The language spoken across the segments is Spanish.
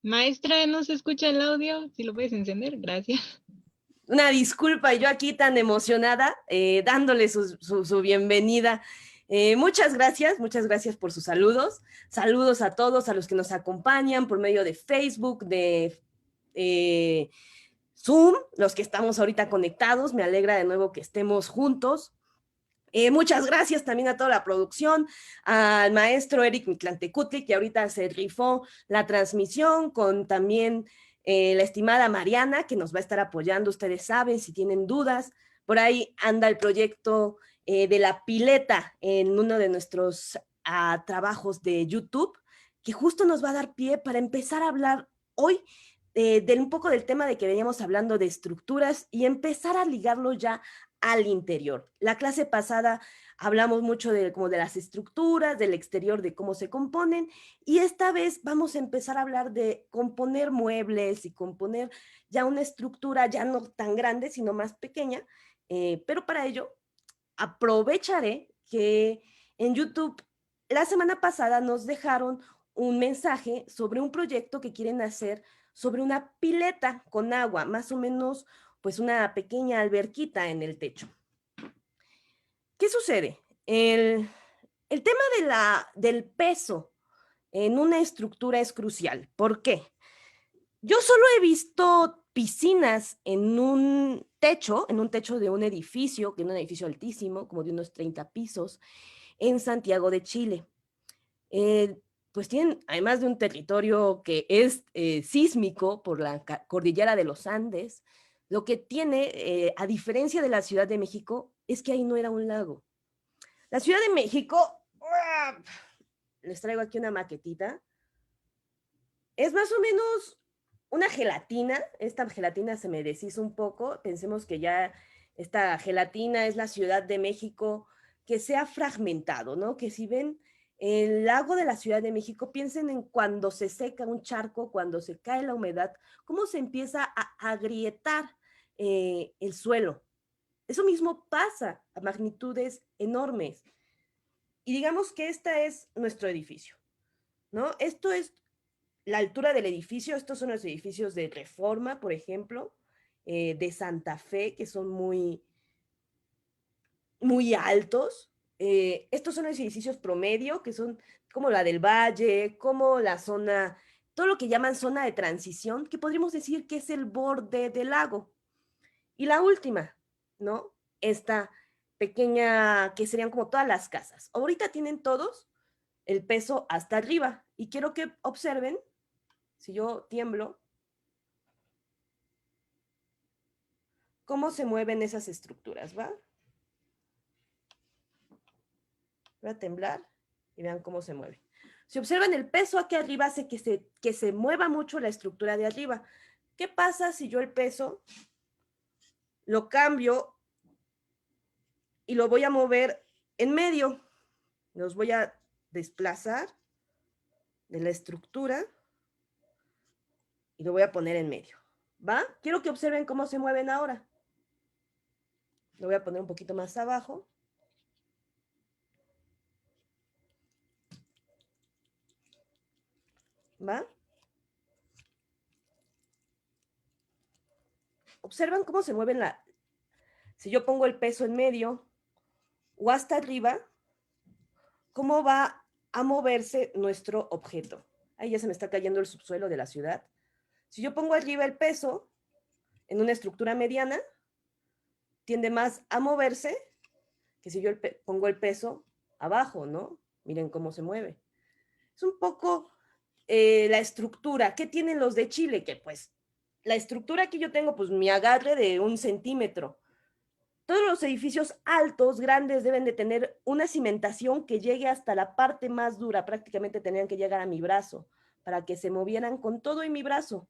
Maestra, no se escucha el audio. Si lo puedes encender, gracias. Una disculpa, yo aquí tan emocionada, dándole su bienvenida. Muchas gracias por sus saludos. Saludos a todos, a los que nos acompañan por medio de Facebook, de Zoom, los que estamos ahorita conectados. Me alegra de nuevo que estemos juntos. Muchas gracias también a toda la producción, al maestro Eric Mitlantecutli, que ahorita se rifó la transmisión, con también la estimada Mariana, que nos va a estar apoyando. Ustedes saben, si tienen dudas, por ahí anda el proyecto de la pileta en uno de nuestros trabajos de YouTube, que justo nos va a dar pie para empezar a hablar hoy de un poco del tema de que veníamos hablando de estructuras y empezar a ligarlo ya al interior. La clase pasada hablamos mucho como de las estructuras, del exterior, de cómo se componen, y esta vez vamos a empezar a hablar de componer muebles y componer ya una estructura ya no tan grande, sino más pequeña, pero para ello aprovecharé que en YouTube la semana pasada nos dejaron un mensaje sobre un proyecto que quieren hacer sobre una pileta con agua, más o menos pues una pequeña alberquita en el techo. ¿Qué sucede? El tema del peso en una estructura es crucial. ¿Por qué? Yo solo he visto piscinas en un techo de un edificio, que es un edificio altísimo, como de unos 30 pisos, en Santiago de Chile. Pues tienen, además de un territorio que es sísmico por la cordillera de los Andes, lo que tiene, a diferencia de la Ciudad de México, es que ahí no era un lago. La Ciudad de México, les traigo aquí una maquetita, es más o menos una gelatina. Esta gelatina se me deshizo un poco. Pensemos que ya esta gelatina es la Ciudad de México que se ha fragmentado, ¿no? Que si ven el lago de la Ciudad de México, piensen en cuando se seca un charco, cuando se cae la humedad, cómo se empieza a agrietar el suelo. Eso mismo pasa a magnitudes enormes. Y digamos que este es nuestro edificio, ¿no? Esto es la altura del edificio. Estos son los edificios de Reforma, por ejemplo, de Santa Fe, que son muy altos. Estos son los edificios promedio, que son como la del Valle, como la zona, todo lo que llaman zona de transición, que podríamos decir que es el borde del lago. Y la última, ¿no? Esta pequeña, que serían como todas las casas. Ahorita tienen todos el peso hasta arriba. Y quiero que observen, si yo tiemblo, cómo se mueven esas estructuras, ¿va? Voy a temblar y vean cómo se mueve. Si observan, el peso aquí arriba hace que se mueva mucho la estructura de arriba. ¿Qué pasa si yo el peso lo cambio y lo voy a mover en medio? Los voy a desplazar de la estructura y lo voy a poner en medio, ¿va? Quiero que observen cómo se mueven ahora. Lo voy a poner un poquito más abajo. ¿Va? Observan cómo se mueven si yo pongo el peso en medio o hasta arriba, cómo va a moverse nuestro objeto. Ahí ya se me está cayendo el subsuelo de la ciudad. Si yo pongo arriba el peso en una estructura mediana, tiende más a moverse que si yo pongo el peso abajo, ¿no? Miren cómo se mueve. Es un poco la estructura. ¿Qué tienen los de Chile? Que pues la estructura que yo tengo, pues mi agarre de 1 centímetro. Todos los edificios altos, grandes, deben de tener una cimentación que llegue hasta la parte más dura. Prácticamente tenían que llegar a mi brazo para que se movieran con todo en mi brazo.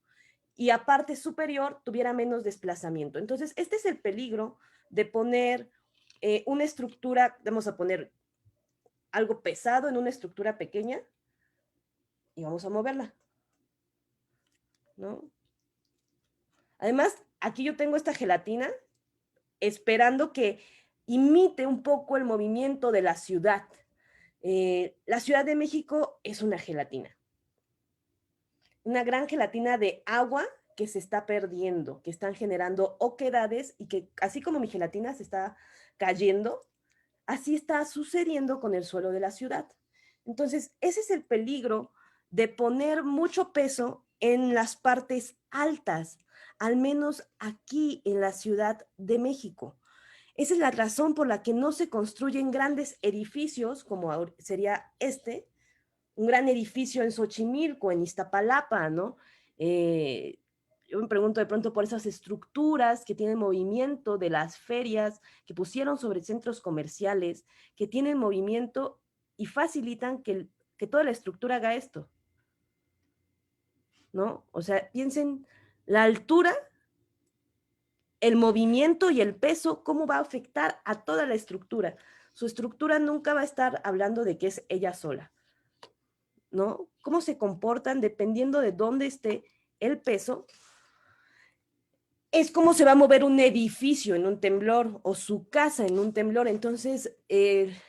Y a parte superior tuviera menos desplazamiento. Entonces, este es el peligro de poner una estructura, vamos a poner algo pesado en una estructura pequeña y vamos a moverla, ¿no? Además, aquí yo tengo esta gelatina esperando que imite un poco el movimiento de la ciudad. La Ciudad de México es una gelatina, una gran gelatina de agua que se está perdiendo, que están generando oquedades y que así como mi gelatina se está cayendo, así está sucediendo con el suelo de la ciudad. Entonces, ese es el peligro de poner mucho peso en las partes altas, al menos aquí en la Ciudad de México. Esa es la razón por la que no se construyen grandes edificios, como sería un gran edificio en Xochimilco, en Iztapalapa, ¿no? Yo me pregunto de pronto por esas estructuras que tienen movimiento de las ferias que pusieron sobre centros comerciales, que tienen movimiento y facilitan que toda la estructura haga esto, ¿no? O sea, piensen la altura, el movimiento y el peso, cómo va a afectar a toda la estructura. Su estructura nunca va a estar hablando de que es ella sola, ¿no? Cómo se comportan dependiendo de dónde esté el peso, es cómo se va a mover un edificio en un temblor o su casa en un temblor. Entonces, el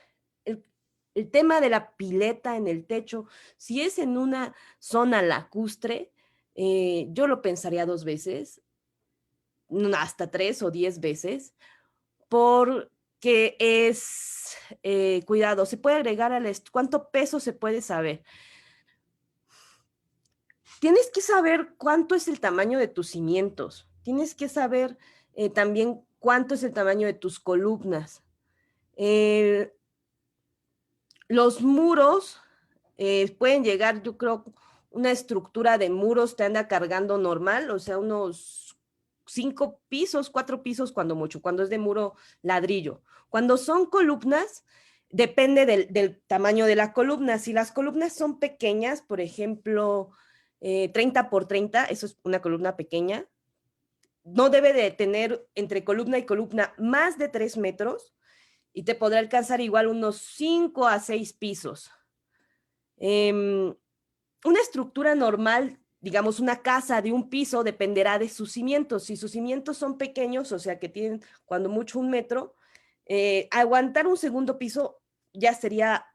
tema de la pileta en el techo, si es en una zona lacustre, yo lo pensaría 2 veces, hasta 3 o 10 veces, porque es, cuidado, se puede agregar cuánto peso se puede saber. Tienes que saber cuánto es el tamaño de tus cimientos. Tienes que saber también cuánto es el tamaño de tus columnas. Los muros pueden llegar, yo creo, una estructura de muros te anda cargando normal, o sea, unos 5 pisos, 4 pisos cuando mucho, cuando es de muro ladrillo. Cuando son columnas, depende del tamaño de la columna. Si las columnas son pequeñas, por ejemplo, 30 por 30, eso es una columna pequeña, no debe de tener entre columna y columna más de 3 metros y te podrá alcanzar igual unos 5 a 6 pisos. Una estructura normal, digamos una casa de un piso, dependerá de sus cimientos. Si sus cimientos son pequeños, o sea que tienen cuando mucho 1 metro, aguantar un segundo piso ya sería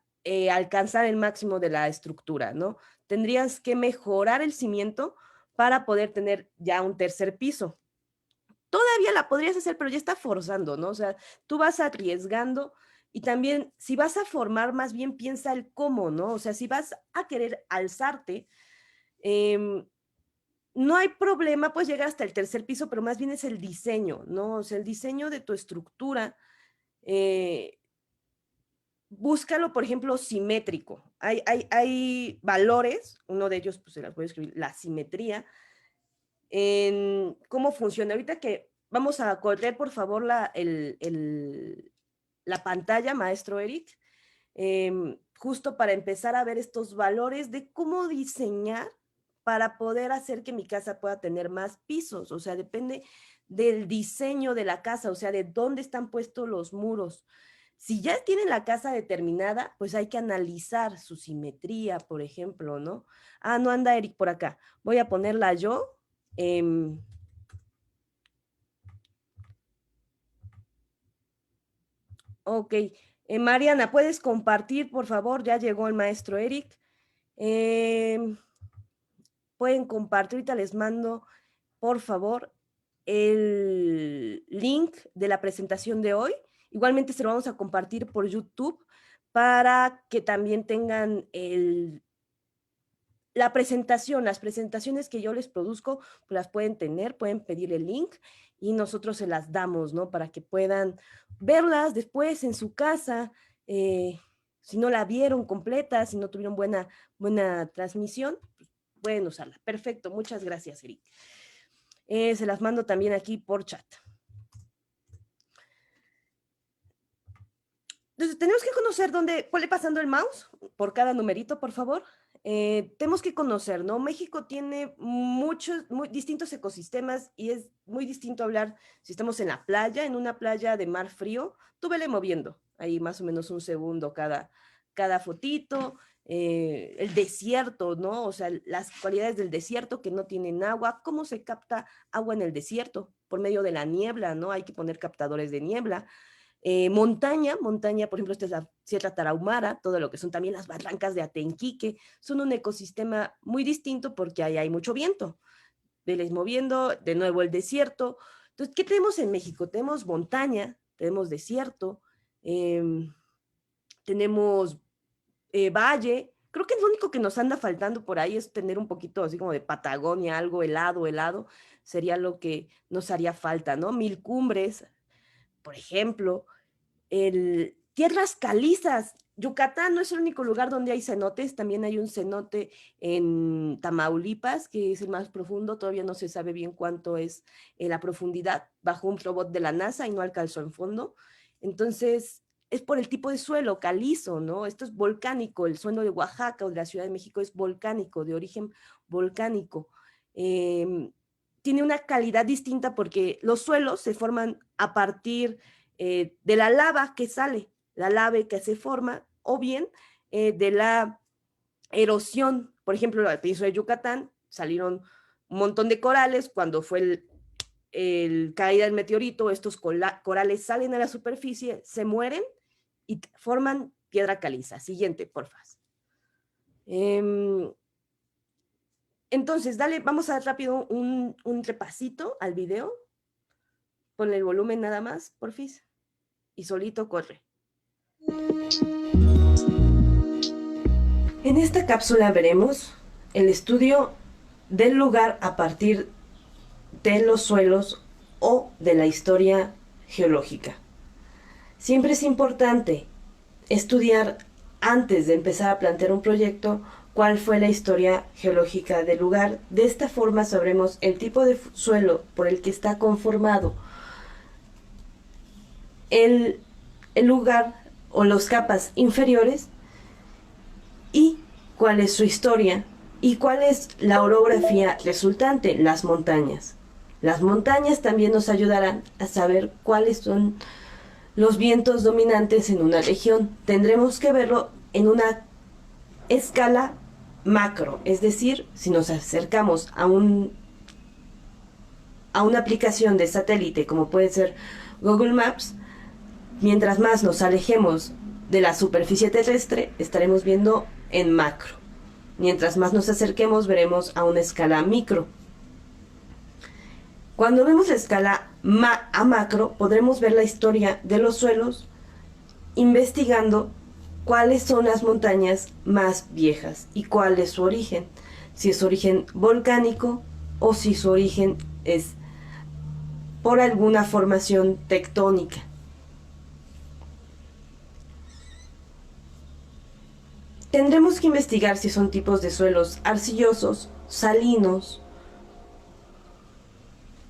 alcanzar el máximo de la estructura, ¿no? Tendrías que mejorar el cimiento para poder tener ya un tercer piso. Todavía la podrías hacer, pero ya está forzando, ¿no? O sea, tú vas arriesgando y también si vas a formar, más bien piensa el cómo, ¿no? O sea, si vas a querer alzarte, no hay problema, puedes llegar hasta el tercer piso, pero más bien es el diseño, ¿no? O sea, el diseño de tu estructura, búscalo, por ejemplo, simétrico. Hay valores, uno de ellos, pues se las voy a escribir, la simetría, en cómo funciona. Ahorita que vamos a correr, por favor, la pantalla, maestro Eric, justo para empezar a ver estos valores de cómo diseñar para poder hacer que mi casa pueda tener más pisos. O sea, depende del diseño de la casa, o sea, de dónde están puestos los muros. Si ya tienen la casa determinada, pues hay que analizar su simetría, por ejemplo, ¿no? Ah, no anda Eric por acá. Voy a ponerla yo. Ok. Mariana, ¿puedes compartir, por favor? Ya llegó el maestro Eric. Pueden compartir, ahorita les mando, por favor, el link de la presentación de hoy. Igualmente se lo vamos a compartir por YouTube para que también tengan la presentación, las presentaciones que yo les produzco, pues las pueden tener, pueden pedir el link y nosotros se las damos, ¿no? Para que puedan verlas después en su casa, si no la vieron completa, si no tuvieron buena transmisión, pues pueden usarla. Perfecto, muchas gracias, Eric. Se las mando también aquí por chat. Entonces, tenemos que conocer dónde, ponle pasando el mouse por cada numerito, por favor. Tenemos que conocer, ¿no? México tiene muchos, muy distintos ecosistemas y es muy distinto hablar si estamos en la playa, en una playa de mar frío, tú vele moviendo, ahí más o menos un segundo cada fotito, el desierto, ¿no? O sea, las cualidades del desierto que no tienen agua, cómo se capta agua en el desierto por medio de la niebla, ¿no? Hay que poner captadores de niebla. Montaña, por ejemplo, esta es la Sierra Tarahumara, todo lo que son también las barrancas de Atenquique, son un ecosistema muy distinto porque ahí hay mucho viento, veles moviendo, de nuevo el desierto. Entonces, ¿qué tenemos en México? Tenemos montaña, tenemos desierto, tenemos valle. Creo que lo único que nos anda faltando por ahí es tener un poquito así como de Patagonia, algo helado, sería lo que nos haría falta, ¿no? Mil cumbres, por ejemplo, tierras calizas. Yucatán no es el único lugar donde hay cenotes, también hay un cenote en Tamaulipas, que es el más profundo, todavía no se sabe bien cuánto es la profundidad, bajo un robot de la NASA y no alcanzó en fondo. Entonces, es por el tipo de suelo, calizo, ¿no? Esto es volcánico, el suelo de Oaxaca o de la Ciudad de México es volcánico, de origen volcánico. Tiene una calidad distinta porque los suelos se forman a partir de la lava que sale, la lava que se forma, o bien de la erosión. Por ejemplo, el piso de Yucatán salieron un montón de corales cuando fue el caída del meteorito, estos corales salen a la superficie, se mueren y forman piedra caliza. Siguiente, porfa. Entonces, dale, vamos a dar rápido un repasito al video. Ponle el volumen nada más, porfis. Y solito corre. En esta cápsula veremos el estudio del lugar a partir de los suelos o de la historia geológica. Siempre es importante estudiar antes de empezar a plantear un proyecto cuál fue la historia geológica del lugar. De esta forma sabremos el tipo de suelo por el que está conformado el lugar o las capas inferiores y cuál es su historia y cuál es la orografía resultante, las montañas. Las montañas también nos ayudarán a saber cuáles son los vientos dominantes en una región. Tendremos que verlo en una escala macro, es decir, si nos acercamos a una aplicación de satélite como puede ser Google Maps, mientras más nos alejemos de la superficie terrestre, estaremos viendo en macro. Mientras más nos acerquemos, veremos a una escala micro. Cuando vemos la escala a macro, podremos ver la historia de los suelos investigando cuáles son las montañas más viejas y cuál es su origen. Si es origen volcánico o si su origen es por alguna formación tectónica. Tendremos que investigar si son tipos de suelos arcillosos, salinos,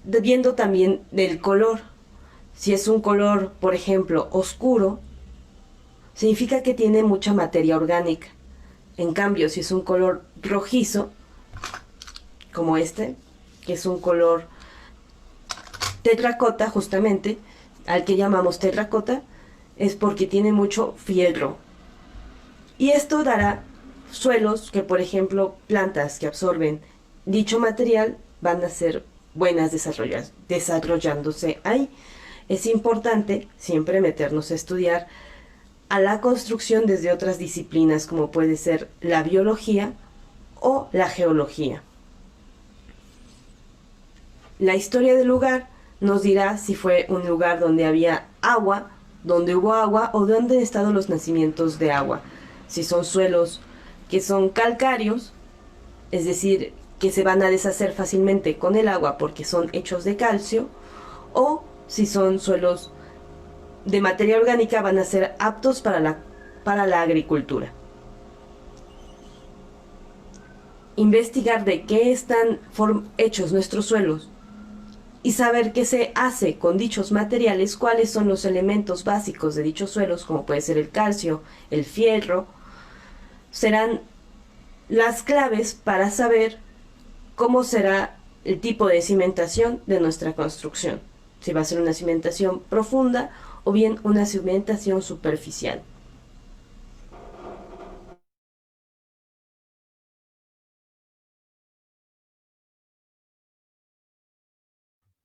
viendo también del color. Si es un color, por ejemplo, oscuro, significa que tiene mucha materia orgánica. En cambio, si es un color rojizo, como este, que es un color terracota, justamente, al que llamamos terracota, es porque tiene mucho fierro. Y esto dará suelos que, por ejemplo, plantas que absorben dicho material van a ser buenas desarrollándose ahí. Es importante siempre meternos a estudiar a la construcción desde otras disciplinas como puede ser la biología o la geología. La historia del lugar nos dirá si fue un lugar donde había agua, donde hubo agua o dónde han estado los nacimientos de agua. Si son suelos que son calcáreos, es decir, que se van a deshacer fácilmente con el agua porque son hechos de calcio, o si son suelos de materia orgánica, van a ser aptos para la agricultura. Investigar de qué están hechos nuestros suelos y saber qué se hace con dichos materiales, cuáles son los elementos básicos de dichos suelos, como puede ser el calcio, el fierro, serán las claves para saber cómo será el tipo de cimentación de nuestra construcción. Si va a ser una cimentación profunda o bien una cimentación superficial.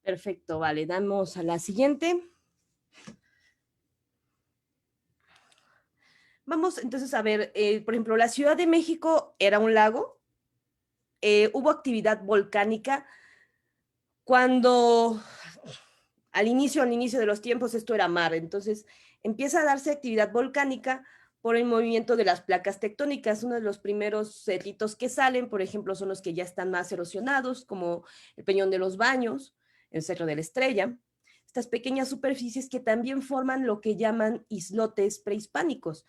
Perfecto, vale, damos a la siguiente. vamos entonces a ver, por ejemplo, la Ciudad de México era un lago, hubo actividad volcánica cuando al inicio de los tiempos esto era mar, entonces empieza a darse actividad volcánica por el movimiento de las placas tectónicas. Uno de los primeros cerritos que salen, por ejemplo, son los que ya están más erosionados, como el Peñón de los Baños, el Cerro de la Estrella, estas pequeñas superficies que también forman lo que llaman islotes prehispánicos,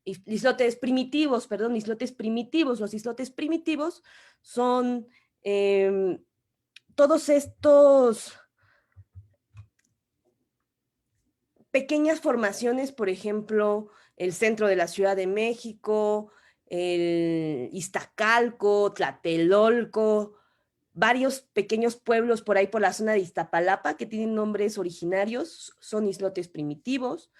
islotes primitivos, perdón, islotes primitivos. Los islotes primitivos son todos estos pequeñas formaciones, por ejemplo, el centro de la Ciudad de México, el Iztacalco, Tlatelolco, varios pequeños pueblos por ahí por la zona de Iztapalapa que tienen nombres originarios, son islotes primitivos,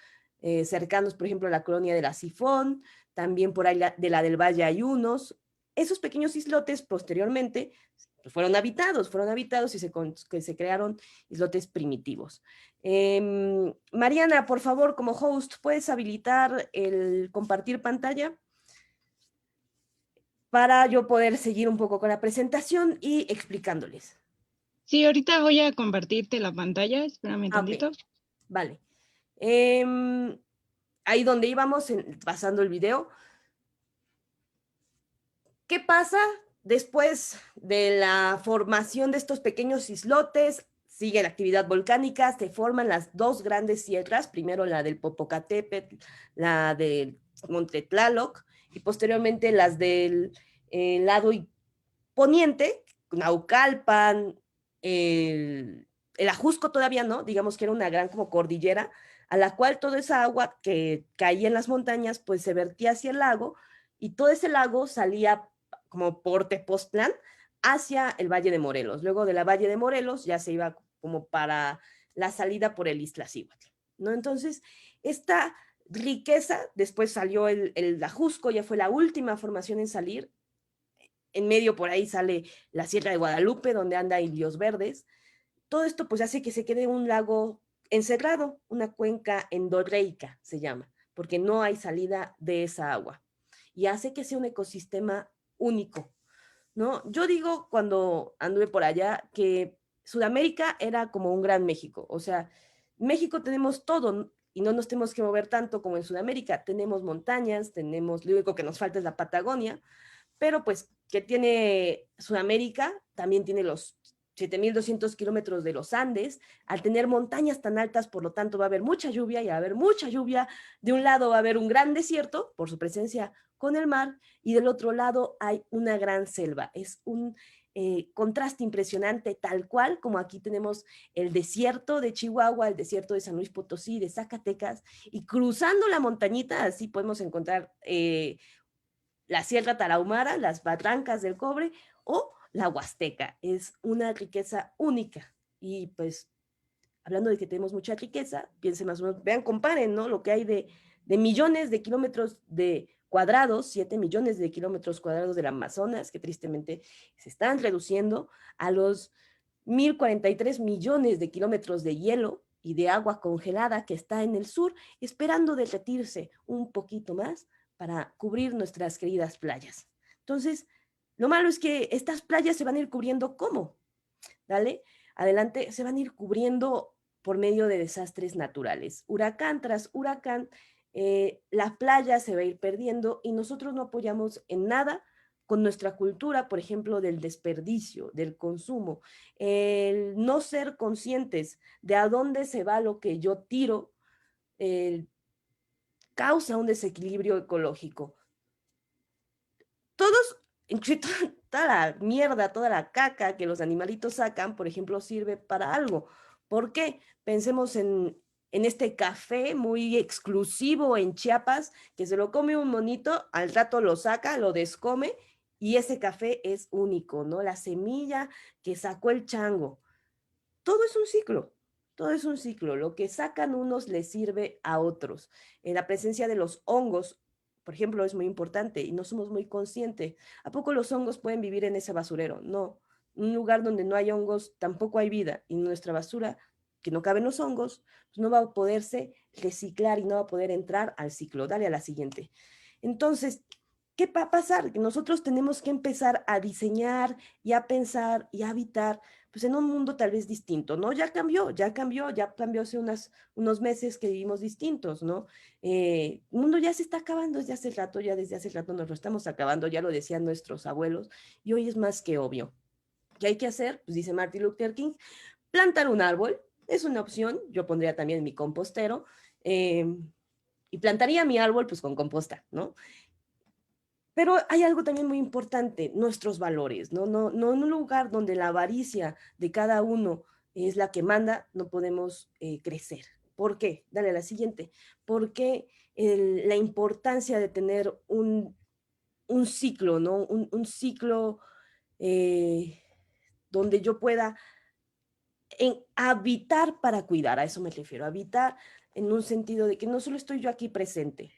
cercanos, por ejemplo, a la colonia de la Sifón, también por ahí de la del Valle hay unos. Esos pequeños islotes posteriormente fueron habitados y se crearon islotes primitivos. Mariana, por favor, como host, ¿puedes habilitar el compartir pantalla? Para yo poder seguir un poco con la presentación y explicándoles. Sí, ahorita voy a compartirte la pantalla, espérame Ok, tantito. vale. Ahí donde íbamos, pasando el video. ¿Qué pasa después de la formación de estos pequeños islotes? Sigue la actividad volcánica, se forman las dos grandes sierras, primero la del Popocatépetl, la del Monte Tlaloc, y posteriormente las del lado poniente, Naucalpan, el Ajusco todavía no, digamos que era una gran como cordillera, a la cual toda esa agua que caía en las montañas, pues se vertía hacia el lago, y todo ese lago salía como por Tepoztlán hacia el Valle de Morelos. Luego de la Valle de Morelos ya se iba como para la salida por el Iztaccíhuatl, ¿no? Entonces, esta riqueza, después salió el Ajusco, ya fue la última formación en salir. En medio por ahí sale la Sierra de Guadalupe, donde anda Indios Verdes. Todo esto pues hace que se quede un lago encerrado, una cuenca endorreica se llama, porque no hay salida de esa agua. Y hace que sea un ecosistema único, ¿no? Yo digo cuando anduve por allá que Sudamérica era como un gran México, o sea, México tenemos todo y no nos tenemos que mover tanto como en Sudamérica, tenemos montañas, tenemos, lo único que nos falta es la Patagonia, pero pues que tiene Sudamérica, también tiene los 7.200 kilómetros de los Andes, al tener montañas tan altas, por lo tanto va a haber mucha lluvia y va a haber mucha lluvia. De un lado va a haber un gran desierto por su presencia con el mar y del otro lado hay una gran selva. Es un contraste impresionante, tal cual como aquí tenemos el desierto de Chihuahua, el desierto de San Luis Potosí, de Zacatecas, y cruzando la montañita, así podemos encontrar la Sierra Tarahumara, las Barrancas del Cobre o la Huasteca. Es una riqueza única. Y pues, hablando de que tenemos mucha riqueza, piensen más o menos, vean, comparen, ¿no? Lo que hay de millones de kilómetros de cuadrados, 7 millones de kilómetros cuadrados del Amazonas, que tristemente se están reduciendo a los 1.043 millones de kilómetros de hielo y de agua congelada que está en el sur, esperando derretirse un poquito más para cubrir nuestras queridas playas. Entonces, lo malo es que estas playas se van a ir cubriendo ¿cómo? ¿Dale? Adelante, se van a ir cubriendo por medio de desastres naturales. Huracán tras huracán, la playa se va a ir perdiendo y nosotros no apoyamos en nada con nuestra cultura, por ejemplo, del desperdicio, del consumo, el no ser conscientes de a dónde se va lo que yo tiro, causa un desequilibrio ecológico. Todos, incluso toda la mierda, toda la caca que los animalitos sacan, por ejemplo, sirve para algo. ¿Por qué? Pensemos en este café muy exclusivo en Chiapas, que se lo come un monito, al rato lo saca, lo descome, y ese café es único, ¿no? La semilla que sacó el chango. Todo es un ciclo, todo es un ciclo. Lo que sacan unos les sirve a otros. La presencia de los hongos, por ejemplo, es muy importante y no somos muy conscientes. ¿A poco los hongos pueden vivir en ese basurero? No. En un lugar donde no hay hongos tampoco hay vida y nuestra basura, que no caben los hongos, pues no va a poderse reciclar y no va a poder entrar al ciclo. Dale a la siguiente. Entonces, ¿qué va a pasar? Que nosotros tenemos que empezar a diseñar y a pensar y a habitar pues en un mundo tal vez distinto, ¿no? Ya cambió hace unos meses que vivimos distintos, ¿no? El mundo ya se está acabando desde hace rato, ya desde hace rato nos lo estamos acabando, ya lo decían nuestros abuelos, y hoy es más que obvio. ¿Qué hay que hacer? Pues dice Martin Luther King, plantar un árbol, es una opción, yo pondría también mi compostero, y plantaría mi árbol pues con composta, ¿no? Pero hay algo también muy importante, nuestros valores, ¿no? No en un lugar donde la avaricia de cada uno es la que manda, no podemos crecer. ¿Por qué? Dale a la siguiente. Porque la importancia de tener un ciclo, ¿no? Un ciclo donde yo pueda habitar para cuidar, a eso me refiero, habitar en un sentido de que no solo estoy yo aquí presente,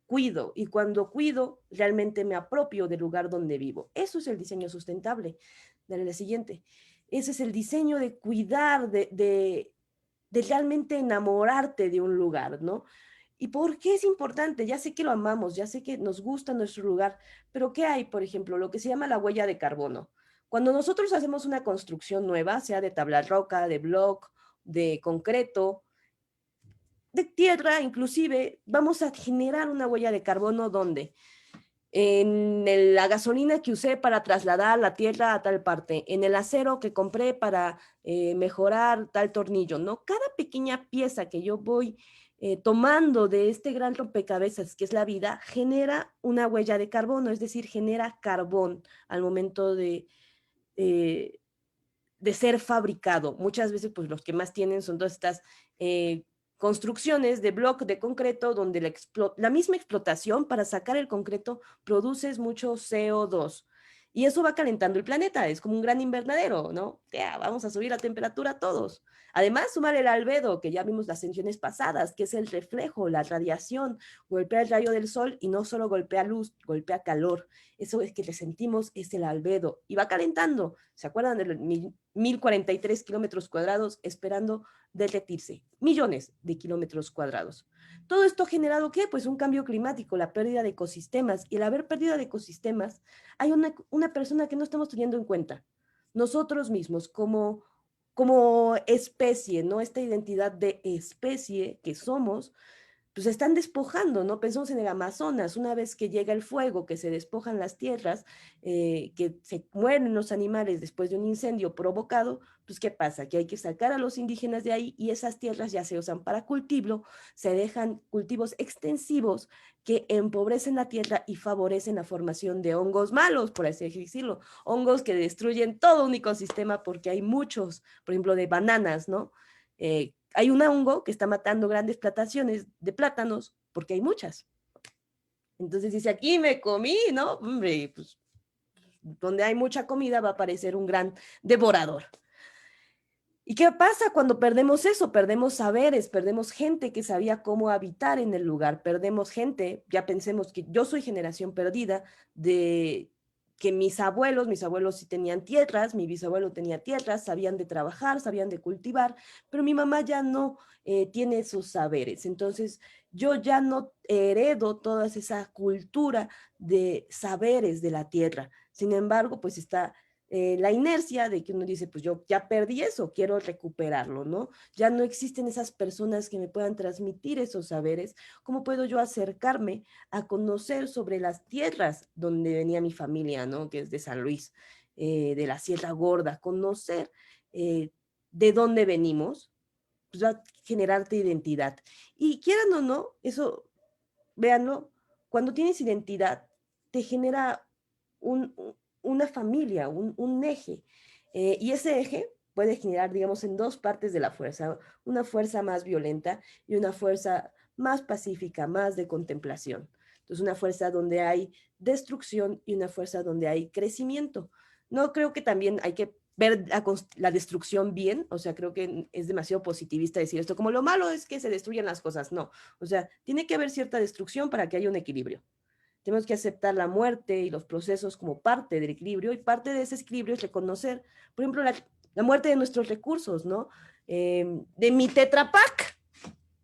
cuido, y cuando cuido realmente me apropio del lugar donde vivo. Eso es el diseño sustentable. Dale la siguiente. Ese es el diseño de cuidar, de realmente enamorarte de un lugar, ¿no? ¿Y por qué es importante? Ya sé que lo amamos, ya sé que nos gusta nuestro lugar, pero ¿qué hay? Por ejemplo, lo que se llama la huella de carbono. Cuando nosotros hacemos una construcción nueva, sea de tabla roca, de block, de concreto, de tierra, inclusive, vamos a generar una huella de carbono donde en la gasolina que usé para trasladar la tierra a tal parte, en el acero que compré para mejorar tal tornillo, ¿no? Cada pequeña pieza que yo voy tomando de este gran rompecabezas que es la vida, genera una huella de carbono, es decir, genera carbón al momento eh, de ser fabricado. Muchas veces, pues los que más tienen son todas estas construcciones de bloque de concreto donde la misma explotación para sacar el concreto produces mucho CO2. Y eso va calentando el planeta, es como un gran invernadero, ¿no? Ya, vamos a subir la temperatura todos. Además, sumar el albedo, que ya vimos las sesiones pasadas, que es el reflejo, la radiación, golpea el rayo del sol y no solo golpea luz, golpea calor. Eso es que resentimos es el albedo y va calentando. ¿Se acuerdan de los 1043 kilómetros cuadrados esperando derretirse? Millones de kilómetros cuadrados. ¿Todo esto ha generado qué? Pues un cambio climático, la pérdida de ecosistemas. Y al haber pérdida de ecosistemas, hay una persona que no estamos teniendo en cuenta. Nosotros mismos, como especie, ¿no? Esta identidad de especie que somos, pues se están despojando, ¿no? Pensamos en el Amazonas, una vez que llega el fuego, que se despojan las tierras, que se mueren los animales después de un incendio provocado, pues ¿qué pasa? Que hay que sacar a los indígenas de ahí y esas tierras ya se usan para cultivo, se dejan cultivos extensivos que empobrecen la tierra y favorecen la formación de hongos malos, por así decirlo, hongos que destruyen todo un ecosistema porque hay muchos, por ejemplo, de bananas, ¿no? Hay un hongo que está matando grandes plantaciones de plátanos porque hay muchas. Entonces dice, aquí me comí, ¿no? Hombre, pues donde hay mucha comida va a aparecer un gran devorador. ¿Y qué pasa cuando perdemos eso? Perdemos saberes, perdemos gente que sabía cómo habitar en el lugar, perdemos gente, ya pensemos que yo soy generación perdida de que mis abuelos sí tenían tierras, mi bisabuelo tenía tierras, sabían de trabajar, sabían de cultivar, pero mi mamá ya no tiene esos saberes. Entonces, yo ya no heredo toda esa cultura de saberes de la tierra. Sin embargo, pues está la inercia de que uno dice, pues yo ya perdí eso, quiero recuperarlo, ¿no? Ya no existen esas personas que me puedan transmitir esos saberes. ¿Cómo puedo yo acercarme a conocer sobre las tierras donde venía mi familia, ¿no? Que es de San Luis, de la Sierra Gorda, conocer de dónde venimos, pues va a generarte identidad. Y quieran o no, eso, véanlo, cuando tienes identidad, te genera un, una familia, un eje. Y ese eje puede generar, digamos, en dos partes de la fuerza, una fuerza más violenta y una fuerza más pacífica, más de contemplación. Entonces, una fuerza donde hay destrucción y una fuerza donde hay crecimiento. No creo que también hay que ver la destrucción bien, o sea, creo que es demasiado positivista decir esto, como lo malo es que se destruyan las cosas, no, o sea, tiene que haber cierta destrucción para que haya un equilibrio. Tenemos que aceptar la muerte y los procesos como parte del equilibrio y parte de ese equilibrio es reconocer, por ejemplo, la muerte de nuestros recursos, ¿no? De mi Tetra Pak.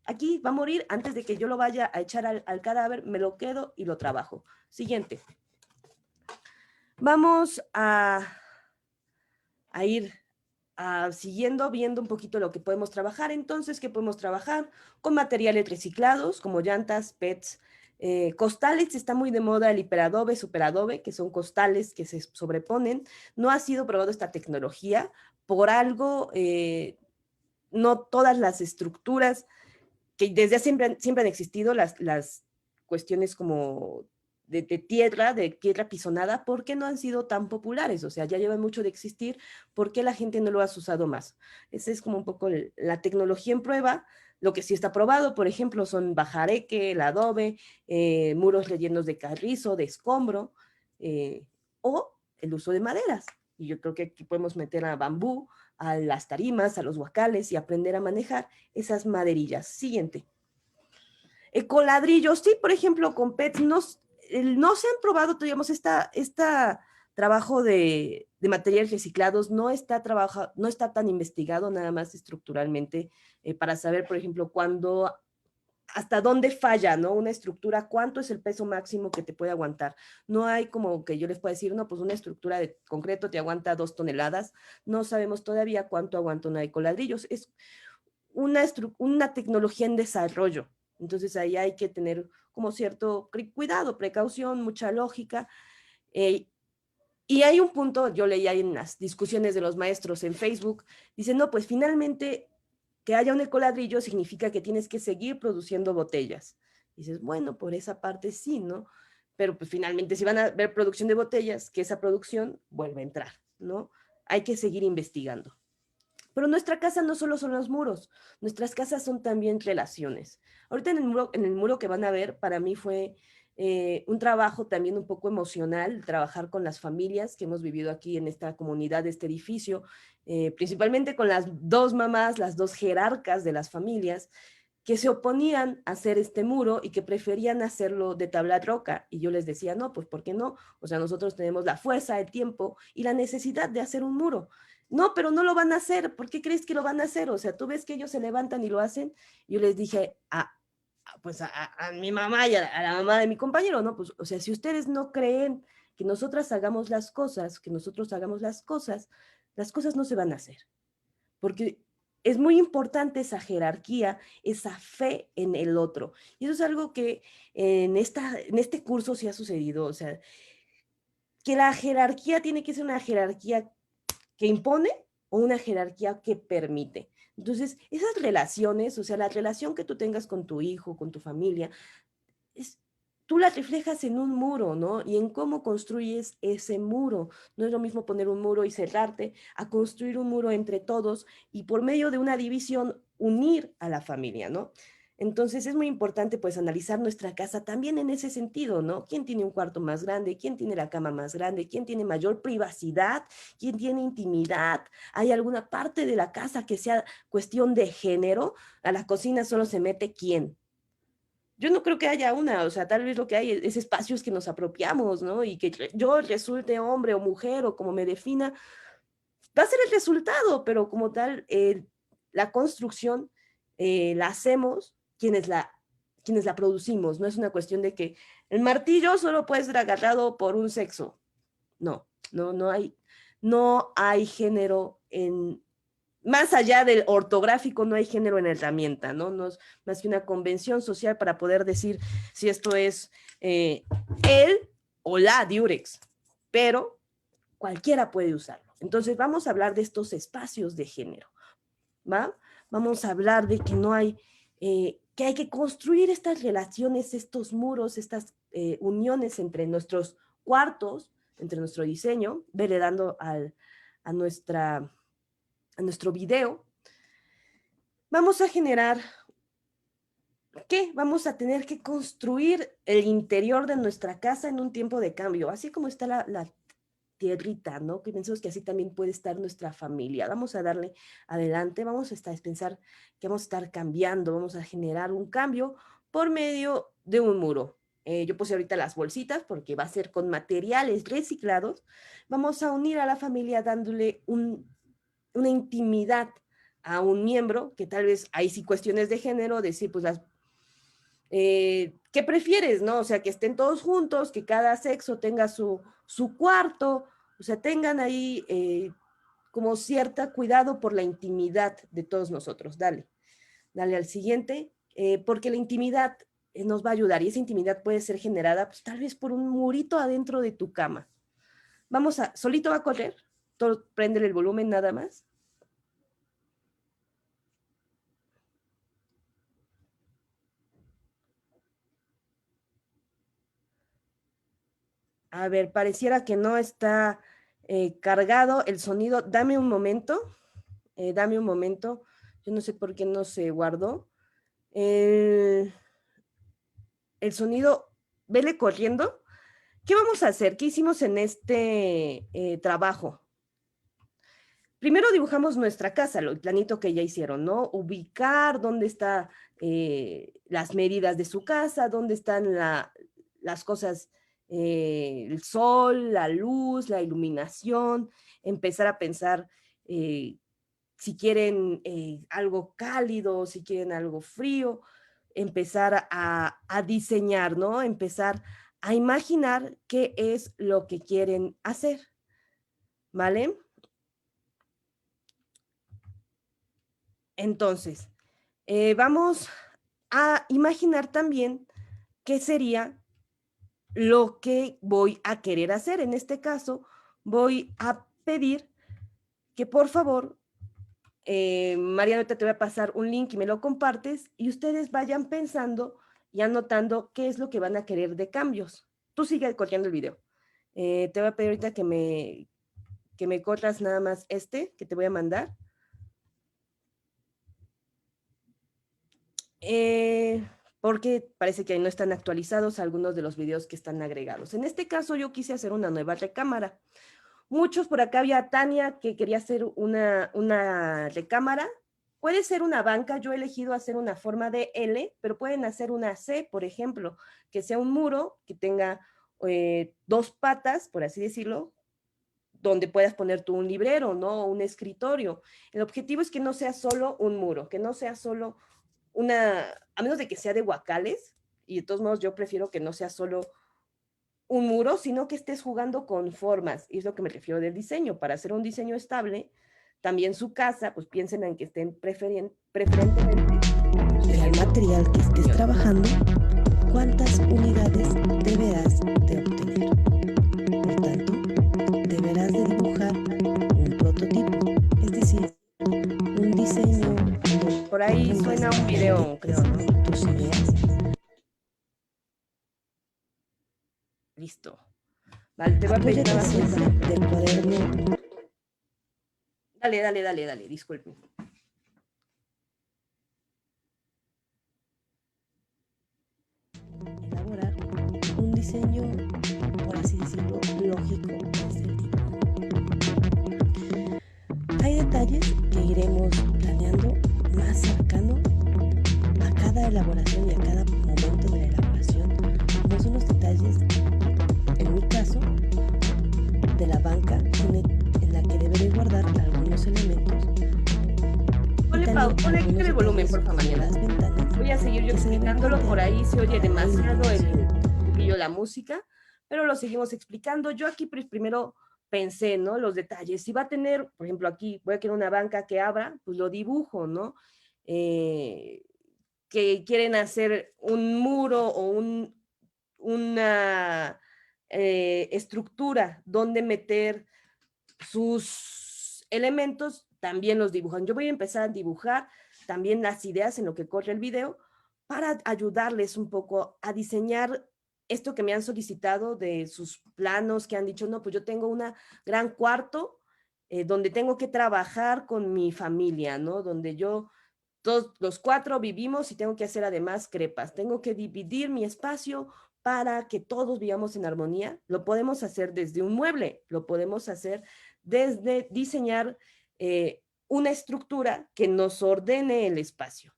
aquí va a morir, antes de que yo lo vaya a echar al cadáver, me lo quedo y lo trabajo. Siguiente. Vamos a ir siguiendo, viendo un poquito lo que podemos trabajar. Entonces, ¿qué podemos trabajar? Con materiales reciclados, como llantas, PETs, costales. Está muy de moda el hiperadobe, superadobe, que son costales que se sobreponen. No ha sido probado esta tecnología. Por algo, no todas las estructuras que desde siempre han existido, las cuestiones como de tierra pisonada, ¿por qué no han sido tan populares? O sea, ya llevan mucho de existir, ¿por qué la gente no lo ha usado más? Esa es como un poco la tecnología en prueba. Lo que sí está probado, por ejemplo, son bajareque, el adobe, muros rellenos de carrizo, de escombro, o el uso de maderas. Y yo creo que aquí podemos meter a bambú, a las tarimas, a los huacales y aprender a manejar esas maderillas. Siguiente. Con ladrillos, sí, por ejemplo, con PETs, no se han probado, digamos, esta trabajo de materiales reciclados no está tan investigado nada más estructuralmente para saber, por ejemplo, hasta dónde falla, ¿no? Una estructura, cuánto es el peso máximo que te puede aguantar. No hay como que yo les pueda decir, no, pues una estructura de concreto te aguanta 2 toneladas. No sabemos todavía cuánto aguanta una de coladrillos. Es una tecnología en desarrollo. Entonces ahí hay que tener como cierto cuidado, precaución, mucha lógica. Y hay un punto, yo leía en las discusiones de los maestros en Facebook, dicen, no, pues finalmente que haya un ecoladrillo significa que tienes que seguir produciendo botellas. Y dices, bueno, por esa parte sí, ¿no? Pero pues finalmente si van a ver producción de botellas, que esa producción vuelva a entrar, ¿no? Hay que seguir investigando. Pero nuestra casa no solo son los muros, nuestras casas son también relaciones. Ahorita en el muro que van a ver, para mí fue un trabajo también un poco emocional, trabajar con las familias que hemos vivido aquí en esta comunidad, de este edificio, principalmente con las dos mamás, las dos jerarcas de las familias, que se oponían a hacer este muro y que preferían hacerlo de tabla roca. Y yo les decía, no, pues ¿por qué no? O sea, nosotros tenemos la fuerza, el tiempo y la necesidad de hacer un muro. No, pero no lo van a hacer. ¿Por qué crees que lo van a hacer? O sea, tú ves que ellos se levantan y lo hacen. Yo les dije pues a mi mamá y a la mamá de mi compañero, ¿no? Pues, o sea, si ustedes no creen que nosotras hagamos las cosas, que nosotros hagamos las cosas no se van a hacer. Porque es muy importante esa jerarquía, esa fe en el otro. Y eso es algo que en este curso sí ha sucedido. O sea, que la jerarquía tiene que ser una jerarquía que impone o una jerarquía que permite. Entonces, esas relaciones, o sea, la relación que tú tengas con tu hijo, con tu familia, tú la reflejas en un muro, ¿no? Y en cómo construyes ese muro. No es lo mismo poner un muro y cerrarte a construir un muro entre todos y por medio de una división unir a la familia, ¿no? Entonces es muy importante pues analizar nuestra casa también en ese sentido, ¿no? ¿Quién tiene un cuarto más grande? ¿Quién tiene la cama más grande? ¿Quién tiene mayor privacidad? ¿Quién tiene intimidad? ¿Hay alguna parte de la casa que sea cuestión de género? A la cocina solo se mete quién. Yo no creo que haya una, o sea, tal vez lo que hay es espacios que nos apropiamos, ¿no? Y que yo resulte hombre o mujer o como me defina, va a ser el resultado, pero como tal, la construcción la hacemos quienes la producimos, no es una cuestión de que el martillo solo puede ser agarrado por un sexo. No, no hay género más allá del ortográfico, no hay género en la herramienta, ¿no? No es más que una convención social para poder decir si esto es el o la diurex, pero cualquiera puede usarlo. Entonces vamos a hablar de estos espacios de género, ¿va? Vamos a hablar de que no hay, que hay que construir estas relaciones, estos muros, estas uniones entre nuestros cuartos, entre nuestro diseño, veredando a nuestro video. Vamos a generar, ¿qué? Vamos a tener que construir el interior de nuestra casa en un tiempo de cambio, así como está la tierrita, ¿no? Que pensamos que así también puede estar nuestra familia. Vamos a darle adelante, vamos a pensar que vamos a estar cambiando, vamos a generar un cambio por medio de un muro. Yo puse ahorita las bolsitas porque va a ser con materiales reciclados. Vamos a unir a la familia dándole una intimidad a un miembro, que tal vez hay sí cuestiones de género, decir, pues ¿qué prefieres, no? O sea, que estén todos juntos, que cada sexo tenga su cuarto, o sea, tengan ahí como cierta cuidado por la intimidad de todos nosotros. Dale al siguiente, porque la intimidad nos va a ayudar y esa intimidad puede ser generada pues, tal vez por un murito adentro de tu cama. Solito va a correr, préndele el volumen nada más. A ver, pareciera que no está cargado el sonido. Dame un momento. Yo no sé por qué no se guardó. El sonido, vele corriendo. ¿Qué vamos a hacer? ¿Qué hicimos en este trabajo? Primero dibujamos nuestra casa, el planito que ya hicieron, ¿no? Ubicar dónde están las medidas de su casa, dónde están las cosas, el sol, la luz, la iluminación, empezar a pensar si quieren algo cálido, si quieren algo frío, empezar a diseñar, ¿no? Empezar a imaginar qué es lo que quieren hacer, ¿vale? Entonces, vamos a imaginar también qué sería lo que voy a querer hacer. En este caso, voy a pedir que por favor, Mariana, ahorita te voy a pasar un link y me lo compartes y ustedes vayan pensando y anotando qué es lo que van a querer de cambios. Tú sigue corriendo el video. Te voy a pedir ahorita que me corras nada más que te voy a mandar. Porque parece que no están actualizados algunos de los videos que están agregados. En este caso yo quise hacer una nueva recámara. Muchos por acá había Tania que quería hacer una recámara. Puede ser una banca, yo he elegido hacer una forma de L, pero pueden hacer una C, por ejemplo, que sea un muro que tenga 2 patas, por así decirlo, donde puedas poner tú un librero, ¿no? Un escritorio. El objetivo es que no sea solo un muro, que no sea solo a menos de que sea de guacales, y de todos modos yo prefiero que no sea solo un muro, sino que estés jugando con formas, y es lo que me refiero del diseño. Para hacer un diseño estable, también su casa, pues piensen en que estén preferentemente y al material que estés trabajando, cuántas unidades deberás de obtener. Por tanto, deberás de dibujar un prototipo, es decir, un diseño. Por ahí suena un video, creo, ¿no? Tus ideas. Listo. Vale, te voy a pedir nada siempre del cuaderno. Dale, disculpen. Elaborar un diseño, por así decirlo, lógico desde el dibujo. Hay detalles que iremos planeando más cercano a cada elaboración y a cada momento de la elaboración, como son los detalles, en mi caso, de la banca en la que deberé guardar algunos elementos. Ponle el volumen, por favor, Mariana. Voy a seguir yo explicándolo, por ahí se oye demasiado la música, pero lo seguimos explicando. Yo aquí primero pensé, ¿no? Los detalles. Si va a tener, por ejemplo, aquí voy a querer una banca que abra, pues lo dibujo, ¿no? Que quieren hacer un muro o una estructura donde meter sus elementos, también los dibujan. Yo voy a empezar a dibujar también las ideas en lo que corre el video para ayudarles un poco a diseñar esto que me han solicitado de sus planos, que han dicho, no, pues yo tengo un gran cuarto donde tengo que trabajar con mi familia, ¿no? Donde todos los 4 vivimos y tengo que hacer además crepas. Tengo que dividir mi espacio para que todos vivamos en armonía. Lo podemos hacer desde un mueble, lo podemos hacer desde diseñar una estructura que nos ordene el espacio.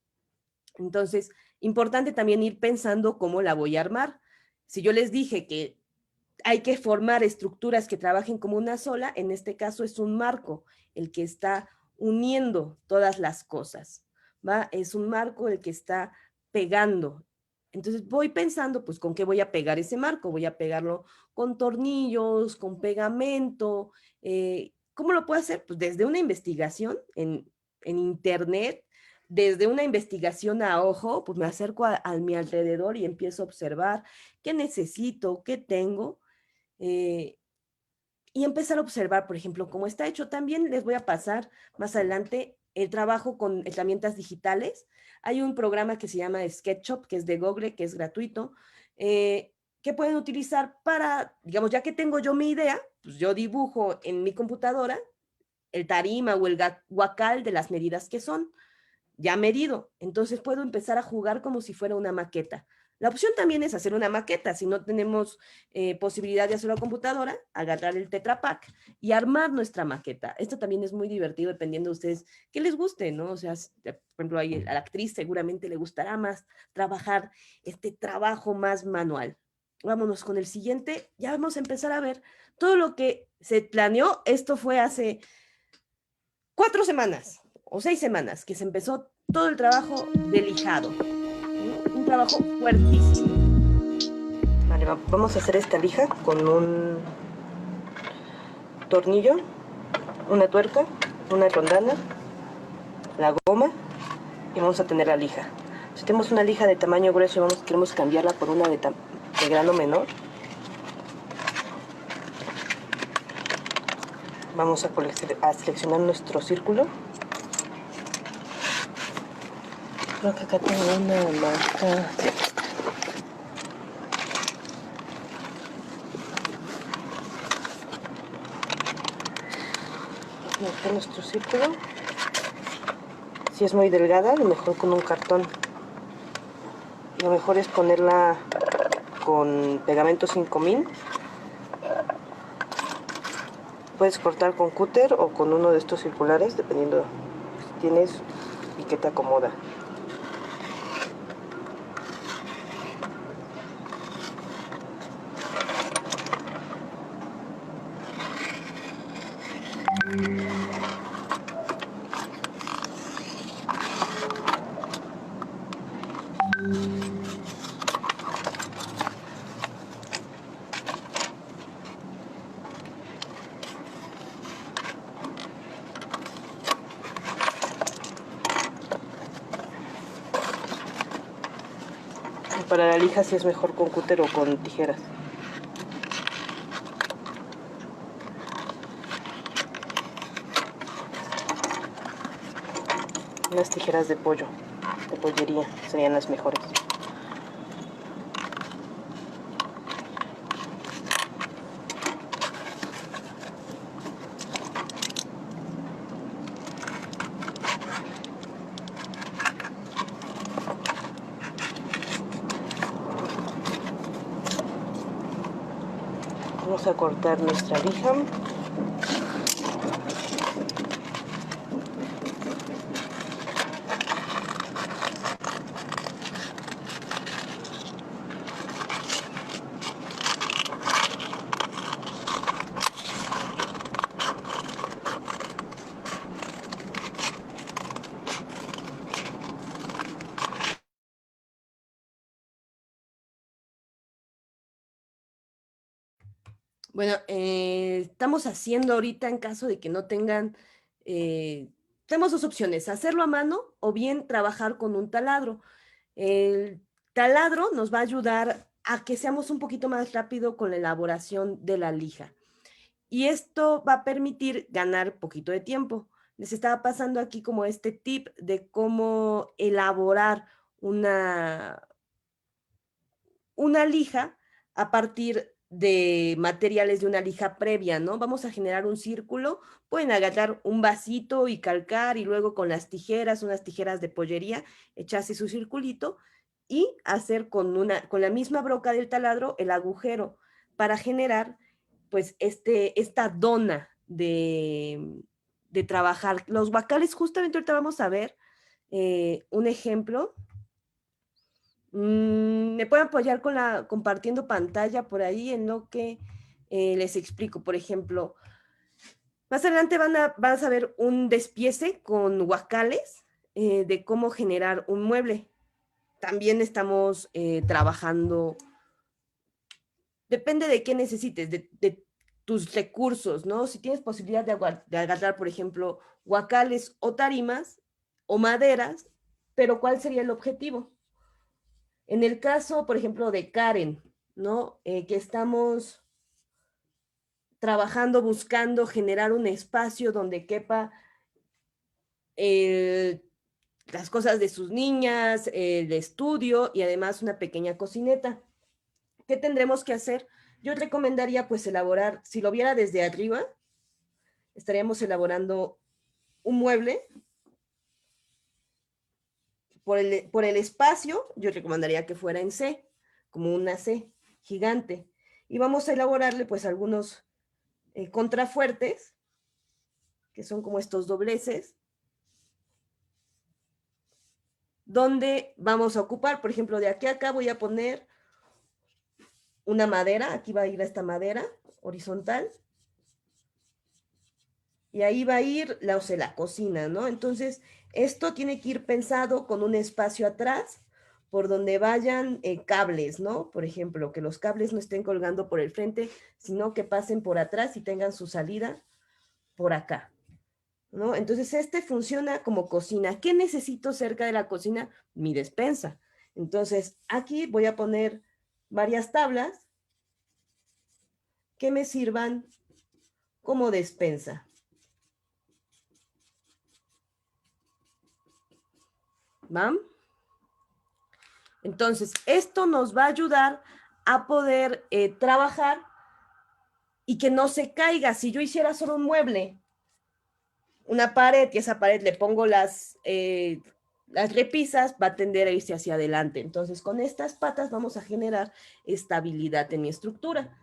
Entonces, importante también ir pensando cómo la voy a armar. Si yo les dije que hay que formar estructuras que trabajen como una sola, en este caso es un marco el que está uniendo todas las cosas, ¿va? Es un marco el que está pegando. Entonces voy pensando, pues, ¿con qué voy a pegar ese marco? Voy a pegarlo con tornillos, con pegamento. ¿Cómo lo puedo hacer? Pues desde una investigación en internet, desde una investigación a ojo, pues me acerco a mi alrededor y empiezo a observar qué necesito, qué tengo, y empezar a observar, por ejemplo, cómo está hecho. También les voy a pasar más adelante el trabajo con herramientas digitales. Hay un programa que se llama SketchUp, que es de Google, que es gratuito, que pueden utilizar para, digamos, ya que tengo yo mi idea, pues yo dibujo en mi computadora el tarima o el guacal de las medidas que son ya medido. Entonces puedo empezar a jugar como si fuera una maqueta. La opción también es hacer una maqueta. Si no tenemos posibilidad de hacerlo a computadora, agarrar el Tetra Pak y armar nuestra maqueta. Esto también es muy divertido dependiendo de ustedes qué les guste, ¿no? O sea, por ejemplo, a la actriz seguramente le gustará más trabajar este trabajo más manual. Vámonos con el siguiente. Ya vamos a empezar a ver todo lo que se planeó. Esto fue hace 4 semanas o 6 semanas que se empezó todo el trabajo de lijado. Un trabajo fuertísimo. Vale, vamos a hacer esta lija con un tornillo, una tuerca, una rondana, la goma y vamos a tener la lija. Si tenemos una lija de tamaño grueso y queremos cambiarla por una de grano menor, vamos a seleccionar nuestro círculo. Creo que acá tengo una marca. Marcar nuestro círculo. Si es muy delgada, lo mejor con un cartón. Lo mejor es ponerla con pegamento 5000. Puedes cortar con cúter o con uno de estos circulares, dependiendo si tienes y que te acomoda. Para la lija sí es mejor con cúter o con tijeras. Las tijeras de pollo, de pollería, serían las mejores. Vamos a cortar nuestra lija. Bueno, estamos haciendo ahorita en caso de que no tengan, tenemos 2 opciones, hacerlo a mano o bien trabajar con un taladro. El taladro nos va a ayudar a que seamos un poquito más rápido con la elaboración de la lija. Y esto va a permitir ganar poquito de tiempo. Les estaba pasando aquí como este tip de cómo elaborar una lija a partir de materiales de una lija previa, ¿no? Vamos a generar un círculo, pueden agarrar un vasito y calcar y luego con las tijeras, unas tijeras de pollería, echarse su circulito y hacer con la misma broca del taladro el agujero para generar pues esta dona de trabajar. Los guacales, justamente ahorita vamos a ver un ejemplo. ¿Me pueden apoyar compartiendo pantalla por ahí en lo que les explico? Por ejemplo, Más adelante vas a ver un despiece con guacales de cómo generar un mueble. También estamos trabajando, depende de qué necesites, de tus recursos, ¿no? Si tienes posibilidad de agarrar, por ejemplo, guacales o tarimas o maderas, pero ¿cuál sería el objetivo? En el caso, por ejemplo, de Karen, ¿no? Que estamos trabajando, buscando generar un espacio donde quepa las cosas de sus niñas, el estudio y además una pequeña cocineta. ¿Qué tendremos que hacer? Yo recomendaría pues elaborar, si lo viera desde arriba, estaríamos elaborando un mueble. Por el espacio, yo recomendaría que fuera en C, como una C gigante. Y vamos a elaborarle pues algunos contrafuertes, que son como estos dobleces, donde vamos a ocupar, por ejemplo, de aquí a acá voy a poner una madera, aquí va a ir esta madera horizontal, y ahí va a ir la cocina, ¿no? Entonces, esto tiene que ir pensado con un espacio atrás, por donde vayan cables, ¿no? Por ejemplo, que los cables no estén colgando por el frente, sino que pasen por atrás y tengan su salida por acá, ¿no? Entonces, este funciona como cocina. ¿Qué necesito cerca de la cocina? Mi despensa. Entonces, aquí voy a poner varias tablas que me sirvan como despensa. ¿Va? Entonces, esto nos va a ayudar a poder trabajar y que no se caiga. Si yo hiciera solo un mueble, una pared, y esa pared le pongo las repisas, va a tender a irse hacia adelante. Entonces, con estas patas vamos a generar estabilidad en mi estructura.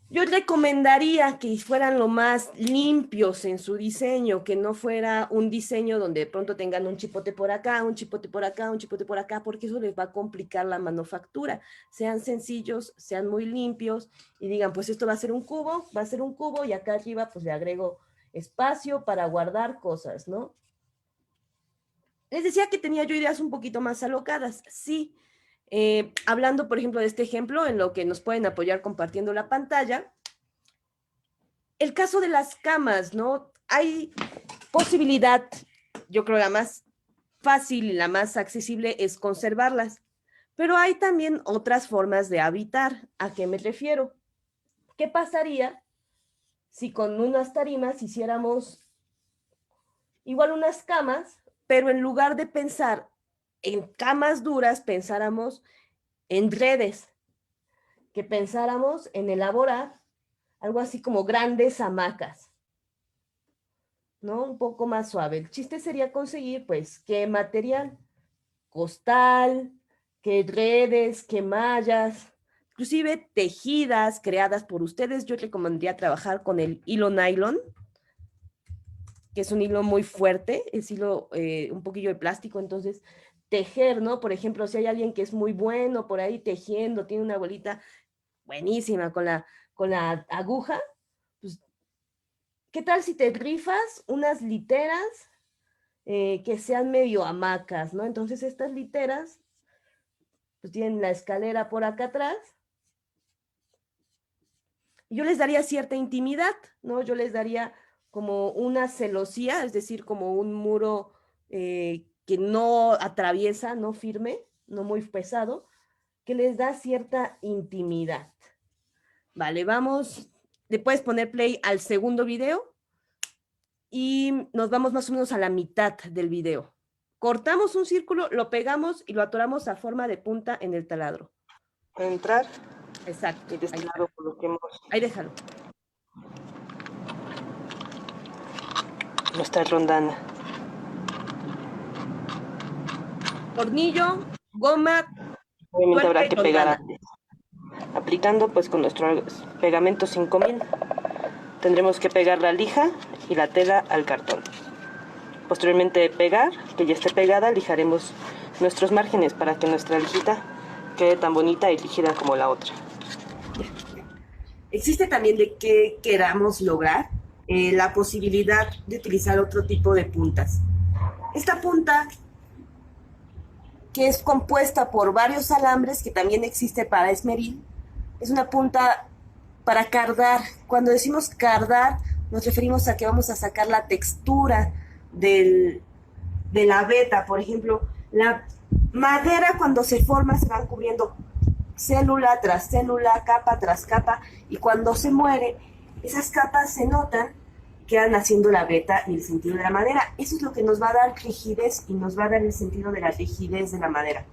Yo recomendaría que fueran lo más limpios en su diseño, que no fuera un diseño donde de pronto tengan un chipote por acá, un chipote por acá, un chipote por acá, porque eso les va a complicar la manufactura. Sean sencillos, sean muy limpios y digan, pues esto va a ser un cubo y acá arriba pues le agrego espacio para guardar cosas, ¿no? Les decía que tenía yo ideas un poquito más alocadas, sí. Hablando, por ejemplo, de este ejemplo, en lo que nos pueden apoyar compartiendo la pantalla, el caso de las camas, ¿no? Hay posibilidad, yo creo la más fácil y la más accesible es conservarlas, pero hay también otras formas de habitar. ¿A qué me refiero? ¿Qué pasaría si con unas tarimas hiciéramos igual unas camas, pero en lugar de pensar en camas duras, pensáramos en redes, que pensáramos en elaborar algo así como grandes hamacas, ¿no? Un poco más suave. El chiste sería conseguir, pues, qué material, costal, qué redes, qué mallas, inclusive tejidas creadas por ustedes. Yo recomendaría trabajar con el hilo nylon, que es un hilo muy fuerte, es hilo un poquillo de plástico, entonces tejer, ¿no? Por ejemplo, si hay alguien que es muy bueno por ahí tejiendo, tiene una abuelita buenísima con la aguja, pues, ¿qué tal si te rifas unas literas que sean medio hamacas, ¿no? Entonces estas literas, pues tienen la escalera por acá atrás, y yo les daría cierta intimidad, ¿no? Yo les daría como una celosía, es decir, como un muro que no atraviesa, no firme, no muy pesado, que les da cierta intimidad. Vale, vamos, le puedes poner play al segundo video y nos vamos más o menos a la mitad del video. Cortamos un círculo, lo pegamos y lo atoramos a forma de punta en el taladro. Entrar. Exacto. Y de este lado coloquemos. Ahí déjalo. Nuestra rondana. Tornillo, goma. Obviamente habrá que pegar antes. Aplicando pues con nuestro pegamento 5000 tendremos que pegar la lija y la tela al cartón. Posteriormente de pegar, que ya esté pegada, lijaremos nuestros márgenes para que nuestra lijita quede tan bonita y rígida como la otra. Existe también de qué queramos lograr. la posibilidad de utilizar otro tipo de puntas. Esta punta, que es compuesta por varios alambres, que también existe para esmeril, es una punta para cardar. Cuando decimos cardar, nos referimos a que vamos a sacar la textura de la veta. Por ejemplo, la madera cuando se forma se van cubriendo célula tras célula, capa tras capa, y cuando se muere, esas capas se notan, quedan haciendo la veta y el sentido de la madera. Eso es lo que nos va a dar rigidez y nos va a dar el sentido de la rigidez de la madera.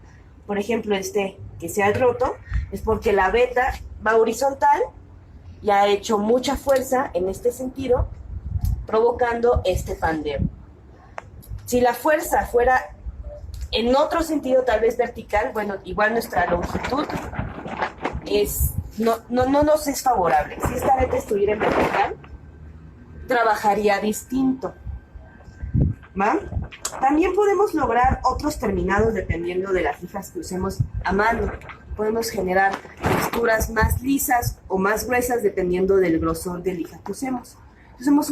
Por ejemplo, que se ha roto es porque la veta va horizontal y ha hecho mucha fuerza en este sentido, provocando este pandeo. Si la fuerza fuera en otro sentido, tal vez vertical, bueno, igual nuestra longitud no nos es favorable. Si esta veta estuviera en vertical, trabajaría distinto, ¿va? También podemos lograr otros terminados dependiendo de las lijas que usemos a mano. Podemos generar texturas más lisas o más gruesas dependiendo del grosor de lija que usemos. Usemos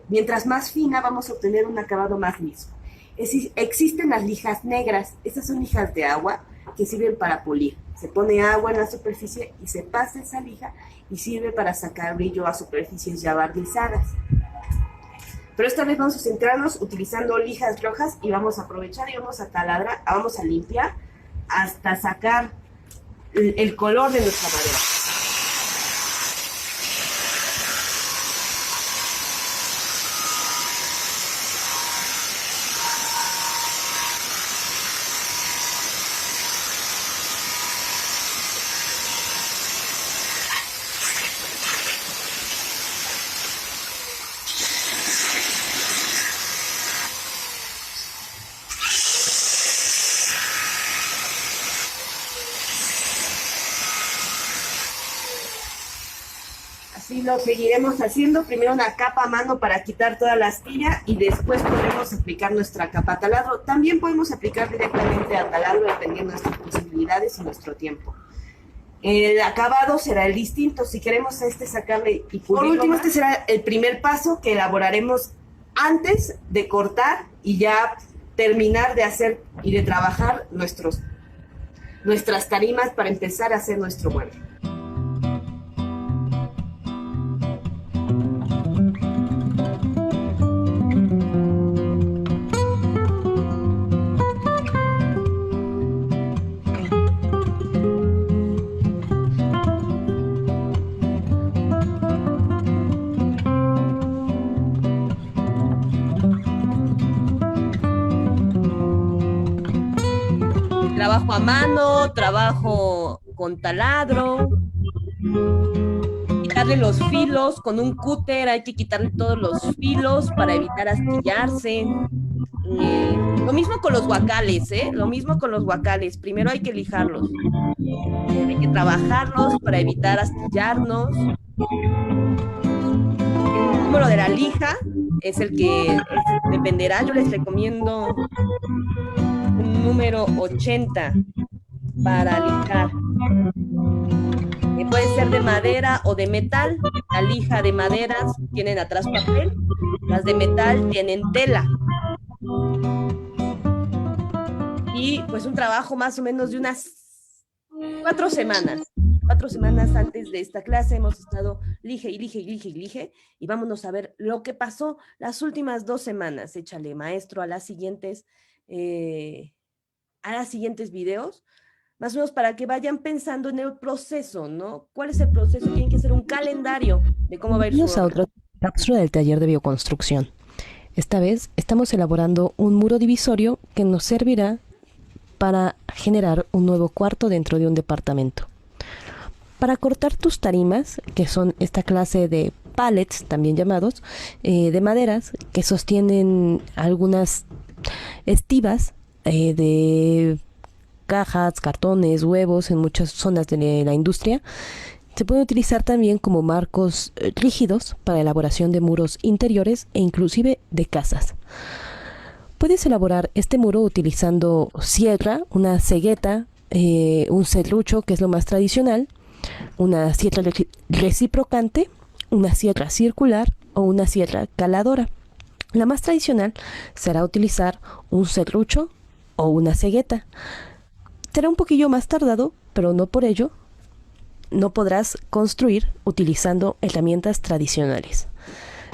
mientras más fina, vamos a obtener un acabado más liso. Existen las lijas negras. Estas son lijas de agua que sirven para pulir. Se pone agua en la superficie y se pasa esa lija y sirve para sacar brillo a superficies ya barnizadas. Pero esta vez vamos a centrarnos utilizando lijas rojas y vamos a aprovechar y vamos a taladrar, vamos a limpiar hasta sacar el color de nuestra madera. Así lo seguiremos haciendo, primero una capa a mano para quitar toda la astilla y después podremos aplicar nuestra capa a taladro. También podemos aplicar directamente a taladro dependiendo de nuestras posibilidades y nuestro tiempo. El acabado será el distinto, si queremos sacarle y pulirlo. Por último, este será el primer paso que elaboraremos antes de cortar y ya terminar de hacer y de trabajar nuestras tarimas para empezar a hacer nuestro mueble. Trabajo a mano, trabajo con taladro, quitarle los filos con un cúter, hay que quitarle todos los filos para evitar astillarse. Lo mismo con los guacales, lo mismo con los guacales, primero hay que lijarlos, hay que trabajarlos para evitar astillarnos. El número de la lija es el que dependerá, yo les recomiendo un número 80 para lijar. Puede ser de madera o de metal. La lija de maderas tienen atrás papel, las de metal tienen tela. Y pues un trabajo más o menos de unas 4 semanas. 4 semanas antes de esta clase hemos estado lige y vámonos a ver lo que pasó las últimas 2 semanas. Échale, maestro, a las siguientes videos, más o menos para que vayan pensando en el proceso, ¿no? ¿Cuál es el proceso? Tienen que hacer un calendario de cómo va a ir su obra. A otra cápsula del taller de bioconstrucción. Esta vez estamos elaborando un muro divisorio que nos servirá para generar un nuevo cuarto dentro de un departamento. Para cortar tus tarimas, que son esta clase de pallets, también llamados, de maderas, que sostienen algunas estivas de cajas, cartones, huevos en muchas zonas de la industria, se pueden utilizar también como marcos rígidos para elaboración de muros interiores e inclusive de casas. Puedes elaborar este muro utilizando sierra, una cegueta, un serrucho, que es lo más tradicional, una sierra reciprocante una sierra circular o una sierra caladora. La más tradicional será utilizar un serrucho o una cegueta. Será un poquillo más tardado, pero no por ello no podrás construir utilizando herramientas tradicionales.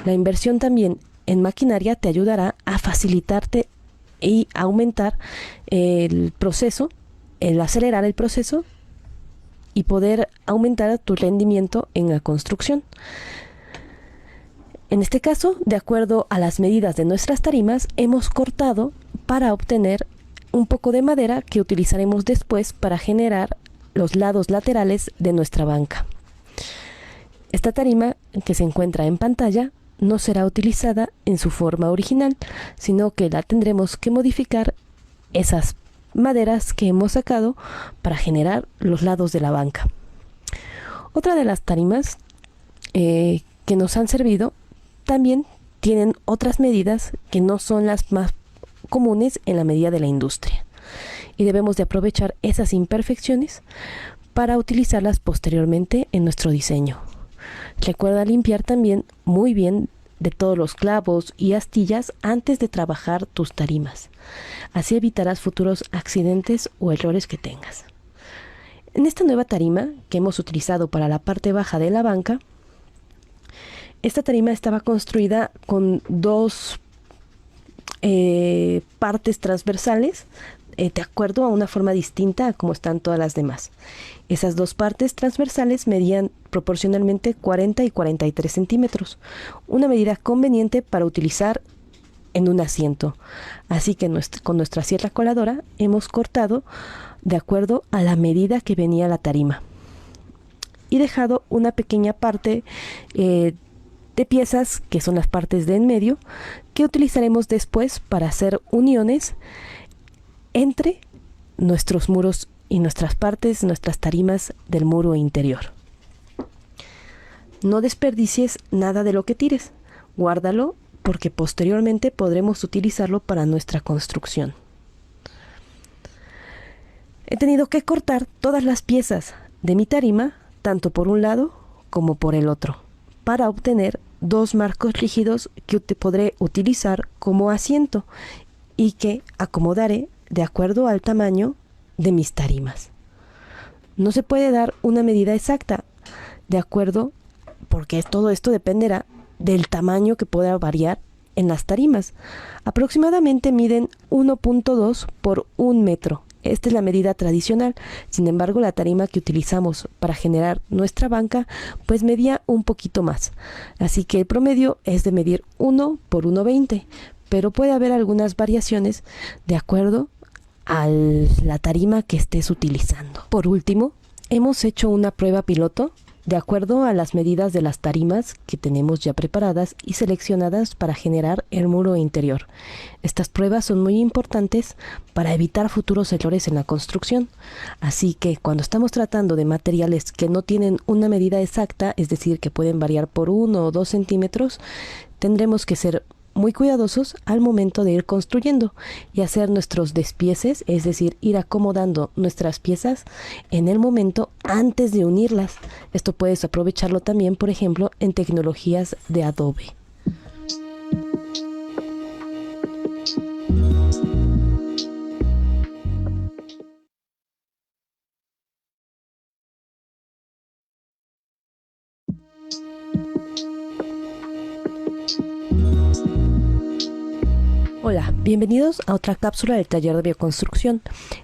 La inversión también en maquinaria te ayudará a facilitarte y aumentar el proceso, el acelerar el proceso y poder aumentar tu rendimiento en la construcción. En este caso, de acuerdo a las medidas de nuestras tarimas, hemos cortado para obtener un poco de madera que utilizaremos después para generar los lados laterales de nuestra banca. Esta tarima que se encuentra en pantalla no será utilizada en su forma original, sino que la tendremos que modificar esas maderas que hemos sacado para generar los lados de la banca. Otra de las tarimas que nos han servido también tienen otras medidas que no son las más comunes en la medida de la industria, y debemos de aprovechar esas imperfecciones para utilizarlas posteriormente en nuestro diseño. Recuerda limpiar también muy bien de todos los clavos y astillas antes de trabajar tus tarimas. Así evitarás futuros accidentes o errores que tengas. En esta nueva tarima que hemos utilizado para la parte baja de la banca, esta tarima estaba construida con dos partes transversales de acuerdo a una forma distinta a como están todas las demás. Esas dos partes transversales medían proporcionalmente 40 y 43 centímetros, una medida conveniente para utilizar en un asiento. Así que con nuestra sierra coladora hemos cortado de acuerdo a la medida que venía la tarima y dejado una pequeña parte de piezas que son las partes de en medio que utilizaremos después para hacer uniones entre nuestros muros y nuestras partes, nuestras tarimas del muro interior. No desperdicies nada de lo que tires, guárdalo porque posteriormente podremos utilizarlo para nuestra construcción. He tenido que cortar todas las piezas de mi tarima, tanto por un lado como por el otro, para obtener dos marcos rígidos que te podré utilizar como asiento y que acomodaré de acuerdo al tamaño de mis tarimas. No se puede dar una medida exacta, de acuerdo, porque todo esto dependerá del tamaño que pueda variar en las tarimas. Aproximadamente miden 1.2 por 1 metro. Esta es la medida tradicional. Sin embargo, la tarima que utilizamos para generar nuestra banca pues medía un poquito más. Así que el promedio es de medir 1 por 1.20, pero puede haber algunas variaciones de acuerdo a la tarima que estés utilizando. Por último, hemos hecho una prueba piloto de acuerdo a las medidas de las tarimas que tenemos ya preparadas y seleccionadas para generar el muro interior. Estas pruebas son muy importantes para evitar futuros errores en la construcción. Así que cuando estamos tratando de materiales que no tienen una medida exacta, es decir, que pueden variar por 1 o 2 centímetros, tendremos que ser muy cuidadosos al momento de ir construyendo y hacer nuestros despieces, es decir, ir acomodando nuestras piezas en el momento antes de unirlas. Esto puedes aprovecharlo también, por ejemplo, en tecnologías de Adobe. Hola, bienvenidos a otra cápsula del taller de bioconstrucción.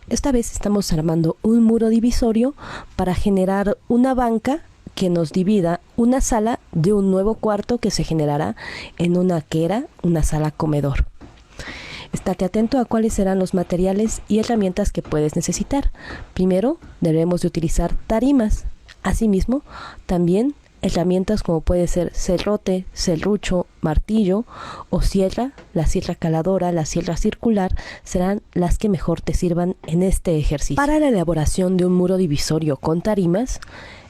Esta vez estamos armando un muro divisorio para generar una banca que nos divida una sala de un nuevo cuarto que se generará en una sala comedor. Estate atento a cuáles serán los materiales y herramientas que puedes necesitar. Primero, debemos de utilizar tarimas. Asimismo, también herramientas como puede ser serrote, serrucho, martillo o sierra. La sierra caladora, la sierra circular serán las que mejor te sirvan en este ejercicio. Para la elaboración de un muro divisorio con tarimas,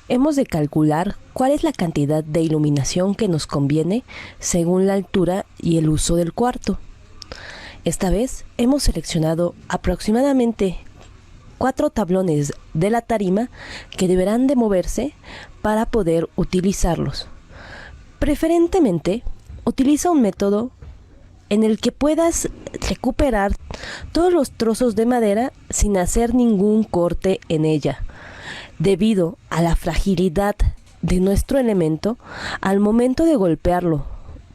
hemos de calcular cuál es la cantidad de iluminación que nos conviene según la altura y el uso del cuarto. Esta vez hemos seleccionado aproximadamente 4 tablones de la tarima que deberán de moverse para poder utilizarlos. Preferentemente, utiliza un método en el que puedas recuperar todos los trozos de madera sin hacer ningún corte en ella. Debido a la fragilidad de nuestro elemento, al momento de golpearlo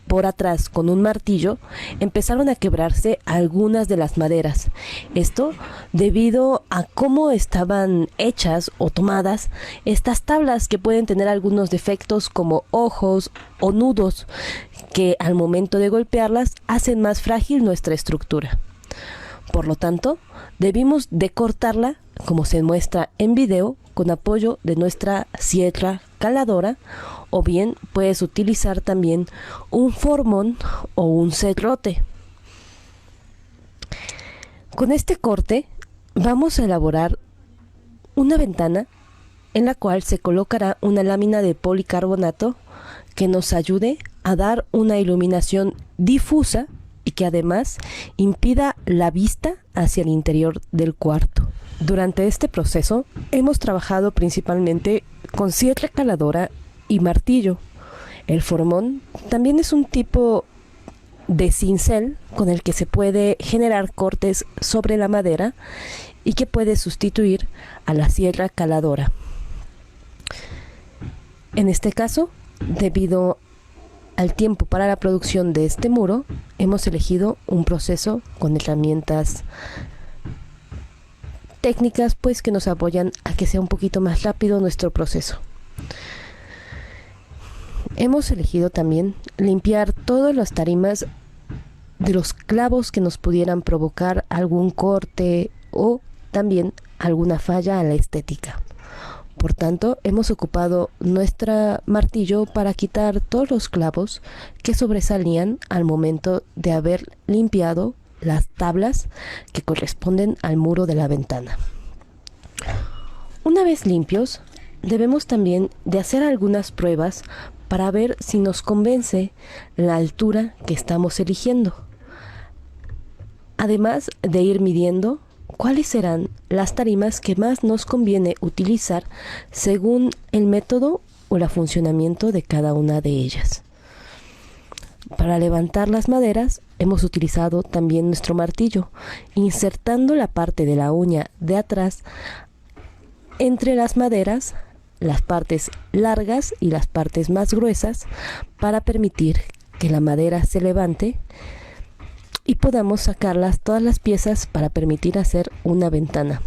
por atrás con un martillo, empezaron a quebrarse algunas de las maderas. Esto debido a cómo estaban hechas o tomadas estas tablas, que pueden tener algunos defectos como ojos o nudos, que al momento de golpearlas hacen más frágil nuestra estructura. Por lo tanto, debimos de cortarla, como se muestra en video, con apoyo de nuestra sierra caladora, o bien puedes utilizar también un formón o un serrote. Con este corte vamos a elaborar una ventana en la cual se colocará una lámina de policarbonato que nos ayude a dar una iluminación difusa y que además impida la vista hacia el interior del cuarto. Durante este proceso hemos trabajado principalmente con sierra caladora y martillo. El formón también es un tipo de cincel con el que se puede generar cortes sobre la madera y que puede sustituir a la sierra caladora. En este caso, debido al tiempo para la producción de este muro, hemos elegido un proceso con herramientas técnicas pues que nos apoyan a que sea un poquito más rápido nuestro proceso. Hemos elegido también limpiar todas las tarimas de los clavos que nos pudieran provocar algún corte o también alguna falla a la estética. Por tanto, hemos ocupado nuestro martillo para quitar todos los clavos que sobresalían al momento de haber limpiado las tablas que corresponden al muro de la ventana. Una vez limpios, debemos también de hacer algunas pruebas para ver si nos convence la altura que estamos eligiendo. Además de ir midiendo cuáles serán las tarimas que más nos conviene utilizar según el método o el funcionamiento de cada una de ellas. Para levantar las maderas hemos utilizado también nuestro martillo, insertando la parte de la uña de atrás entre las maderas, las partes largas y las partes más gruesas, para permitir que la madera se levante y podamos sacarlas todas las piezas para permitir hacer una ventana.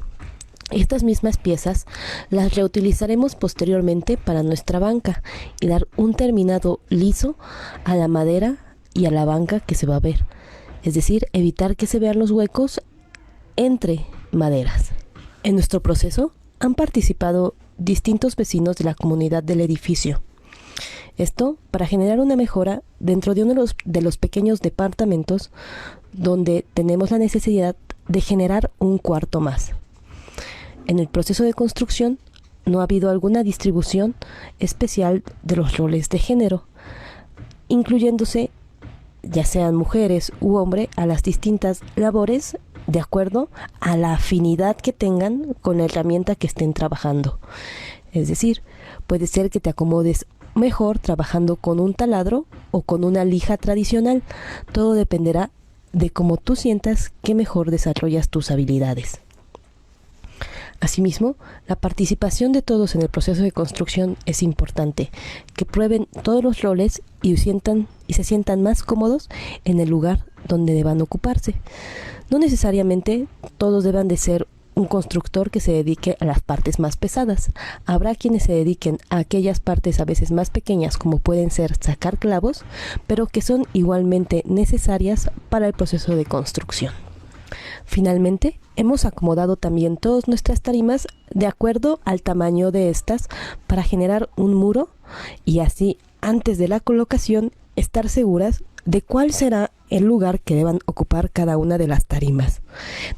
Estas mismas piezas las reutilizaremos posteriormente para nuestra banca y dar un terminado liso a la madera y a la banca que se va a ver, es decir, evitar que se vean los huecos entre maderas. En nuestro proceso han participado distintos vecinos de la comunidad del edificio. Esto para generar una mejora dentro de uno de los pequeños departamentos donde tenemos la necesidad de generar un cuarto más. En el proceso de construcción no ha habido alguna distribución especial de los roles de género, incluyéndose ya sean mujeres u hombres a las distintas labores de acuerdo a la afinidad que tengan con la herramienta que estén trabajando. Es decir, puede ser que te acomodes mejor trabajando con un taladro o con una lija tradicional. Todo dependerá de cómo tú sientas que mejor desarrollas tus habilidades. Asimismo, la participación de todos en el proceso de construcción es importante, que prueben todos los roles y se sientan más cómodos en el lugar donde deban ocuparse. No necesariamente todos deban de ser un constructor que se dedique a las partes más pesadas. Habrá quienes se dediquen a aquellas partes a veces más pequeñas, como pueden ser sacar clavos, pero que son igualmente necesarias para el proceso de construcción. Finalmente, hemos acomodado también todas nuestras tarimas de acuerdo al tamaño de estas para generar un muro y así, antes de la colocación, estar seguras de cuál será el lugar que deban ocupar cada una de las tarimas.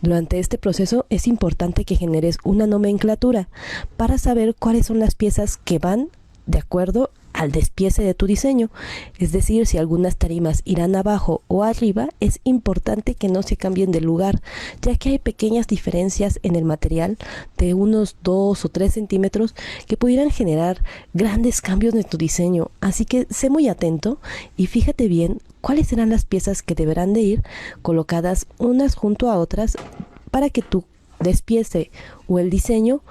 Durante este proceso es importante que generes una nomenclatura para saber cuáles son las piezas que van de acuerdo al despiece de tu diseño. Es decir, si algunas tarimas irán abajo o arriba, es importante que no se cambien de lugar, ya que hay pequeñas diferencias en el material de unos 2 o 3 centímetros que pudieran generar grandes cambios en tu diseño. Así que sé muy atento y fíjate bien cuáles serán las piezas que deberán de ir colocadas unas junto a otras para que tu despiece o el diseño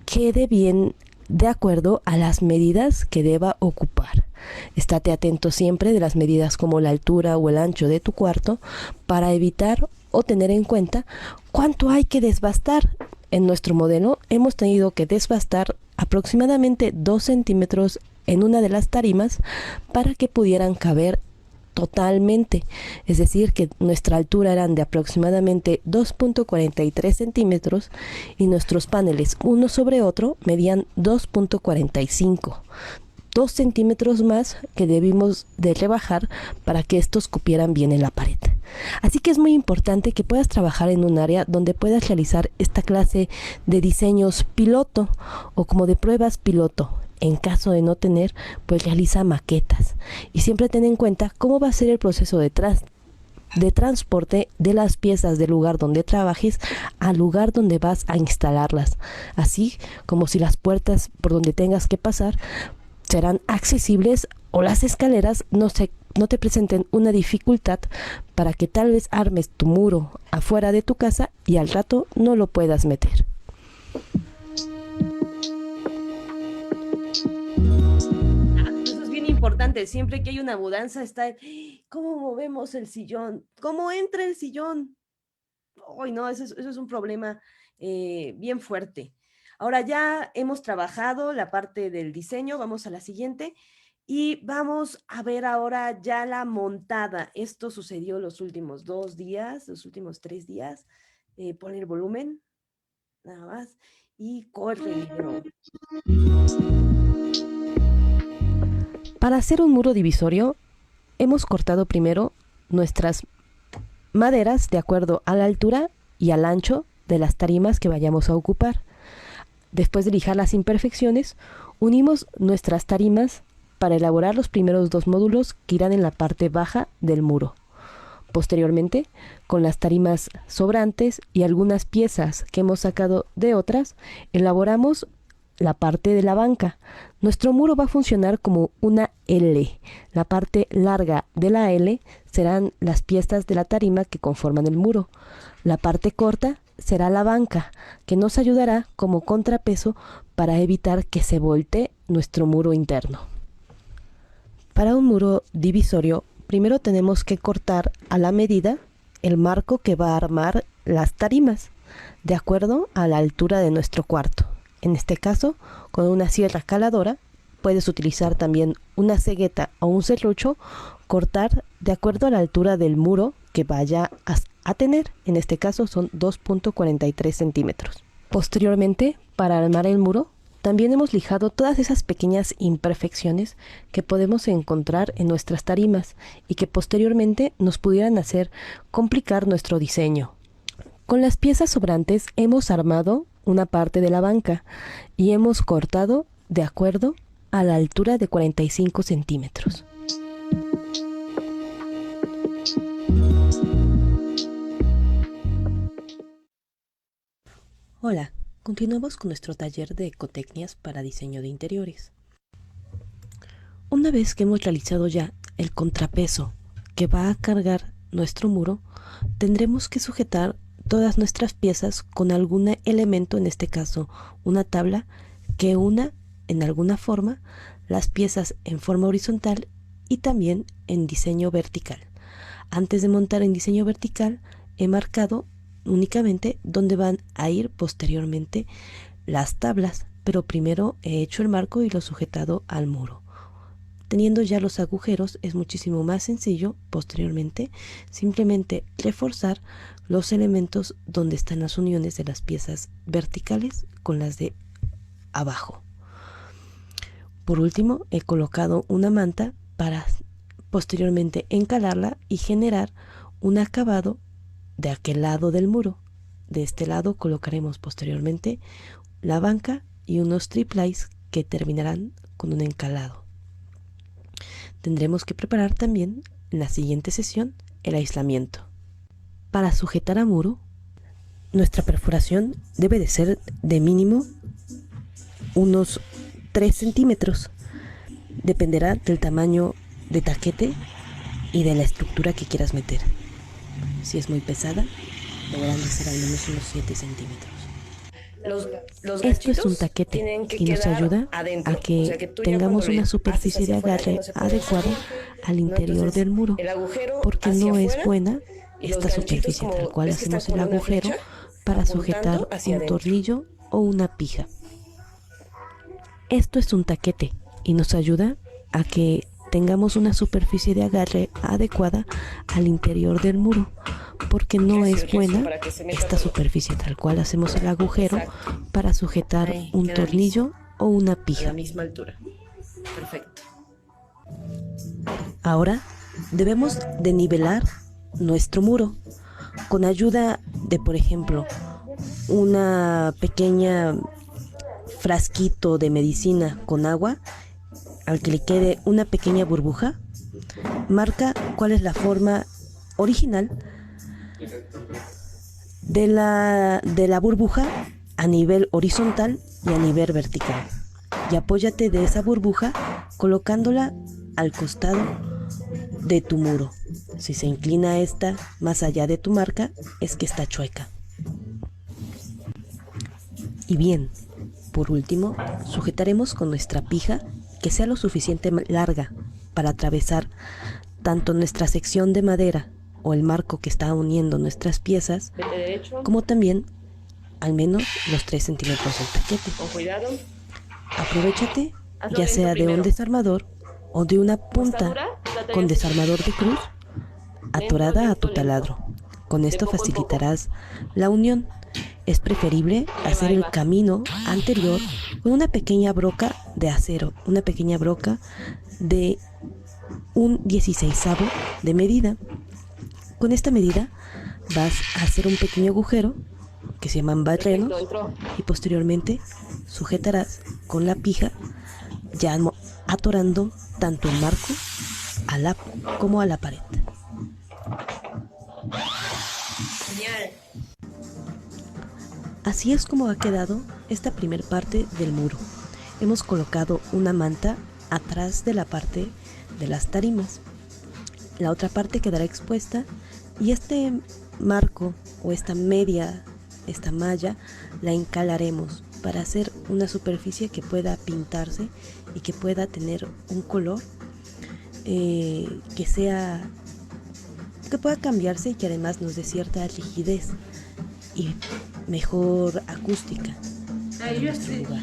quede bien de acuerdo a las medidas que deba ocupar. Estate atento siempre de las medidas como la altura o el ancho de tu cuarto para evitar o tener en cuenta cuánto hay que desbastar. En nuestro modelo hemos tenido que desbastar aproximadamente 2 centímetros en una de las tarimas para que pudieran caber totalmente, es decir que nuestra altura eran de aproximadamente 2.43 centímetros y nuestros paneles uno sobre otro medían 2.45, 2 centímetros más que debimos de rebajar para que estos cupieran bien en la pared. Así que es muy importante que puedas trabajar en un área donde puedas realizar esta clase de diseños piloto o como de pruebas piloto. En caso de no tener, pues realiza maquetas y siempre ten en cuenta cómo va a ser el proceso de transporte de las piezas del lugar donde trabajes al lugar donde vas a instalarlas, así como si las puertas por donde tengas que pasar serán accesibles o las escaleras no te presenten una dificultad para que tal vez armes tu muro afuera de tu casa y al rato no lo puedas meter. Eso es bien importante. Siempre que hay una mudanza está ¿cómo movemos el sillón? ¿Cómo entra el sillón? Ay, no, eso es un problema bien fuerte. Ahora ya hemos trabajado la parte del diseño, vamos a la siguiente y vamos a ver ahora ya la montada. Esto sucedió los últimos 2 días, los últimos 3 días. Pon el volumen, nada más, y corre el video. Para hacer un muro divisorio, hemos cortado primero nuestras maderas de acuerdo a la altura y al ancho de las tarimas que vayamos a ocupar. Después de lijar las imperfecciones, unimos nuestras tarimas para elaborar los primeros 2 módulos que irán en la parte baja del muro. Posteriormente, con las tarimas sobrantes y algunas piezas que hemos sacado de otras, elaboramos la parte de la banca. Nuestro muro va a funcionar como una L. La parte larga de la L serán las piezas de la tarima que conforman el muro. La parte corta será la banca, que nos ayudará como contrapeso para evitar que se voltee nuestro muro interno. Para un muro divisorio, primero tenemos que cortar a la medida el marco que va a armar las tarimas, de acuerdo a la altura de nuestro cuarto. En este caso, con una sierra caladora, puedes utilizar también una cegueta o un serrucho, cortar de acuerdo a la altura del muro que vaya a tener. En este caso son 2.43 centímetros. Posteriormente, para armar el muro, también hemos lijado todas esas pequeñas imperfecciones que podemos encontrar en nuestras tarimas y que posteriormente nos pudieran hacer complicar nuestro diseño. Con las piezas sobrantes hemos armado una parte de la banca y hemos cortado de acuerdo a la altura de 45 centímetros. Hola, continuamos con nuestro taller de ecotecnias para diseño de interiores. Una vez que hemos realizado ya el contrapeso que va a cargar nuestro muro, tendremos que sujetar todas nuestras piezas con algún elemento, en este caso una tabla, que una en alguna forma las piezas en forma horizontal y también en diseño vertical. Antes de montar en diseño vertical he marcado únicamente dónde van a ir posteriormente las tablas, pero primero he hecho el marco y lo sujetado al muro. Teniendo ya los agujeros es muchísimo más sencillo posteriormente simplemente reforzar los elementos donde están las uniones de las piezas verticales con las de abajo. Por último, he colocado una manta para posteriormente encalarla y generar un acabado de aquel lado del muro. De este lado colocaremos posteriormente la banca y unos triplies que terminarán con un encalado. tendremos que preparar también en la siguiente sesión el aislamiento. Para sujetar a muro, nuestra perforación debe de ser de mínimo unos 3 centímetros. Dependerá del tamaño de taquete y de la estructura que quieras meter. Si es muy pesada, deberán de ser al menos unos 7 centímetros. Los Esto es un ganchitos taquete tienen que y nos quedar ayuda adentro. a que O sea, tú ya tengamos cuando le una superficie haces de hacia afuera, agarre no se puede adecuada hacer. al ¿No? interior Entonces, del muro, el agujero porque hacia no es afuera, buena y los esta ganchitos, superficie como tal cual ves que están hacemos el con una agujero flecha, para apuntando sujetar hacia un adentro. tornillo o una pija. Esto es un taquete y nos ayuda a que tengamos una superficie de agarre adecuada al interior del muro, porque no Recio, es buena para que se meta esta todo. superficie tal cual hacemos el agujero Exacto. para sujetar Ahí, un queda tornillo o una A la pija. misma altura. Perfecto. Ahora debemos de nivelar nuestro muro con ayuda de, por ejemplo, una pequeña frasquito de medicina con agua al que le quede una pequeña burbuja. Marca cuál es la forma original de la burbuja a nivel horizontal y a nivel vertical. Y apóyate de esa burbuja colocándola al costado de tu muro. Si se inclina esta más allá de tu marca, es que está chueca. Y bien, por último, sujetaremos con nuestra pija que sea lo suficiente larga para atravesar tanto nuestra sección de madera o el marco que está uniendo nuestras piezas, Vete derecho. como también al menos los 3 centímetros del taquete. Con cuidado. Aprovechate Hazlo ya lento sea de un primero. desarmador o de una ¿Está punta dura? Trata con de- desarmador de cruz atorada a tu lento. taladro. Con esto poco en poco. facilitarás la unión. Es preferible hacer ahí el va. camino anterior con una pequeña broca de acero, una pequeña broca de un 16avo de medida. Con esta medida vas a hacer un pequeño agujero que se llaman barrenos Perfecto, entró. y posteriormente sujetarás con la pija ya atorando tanto el marco como a la pared. Genial. Así es como ha quedado esta primer parte del muro. Hemos colocado una manta atrás de la parte de las tarimas. La otra parte quedará expuesta y este marco o esta malla, la encalaremos para hacer una superficie que pueda pintarse y que pueda tener un color que pueda cambiarse y que además nos dé cierta rigidez y mejor acústica en nuestro lugar.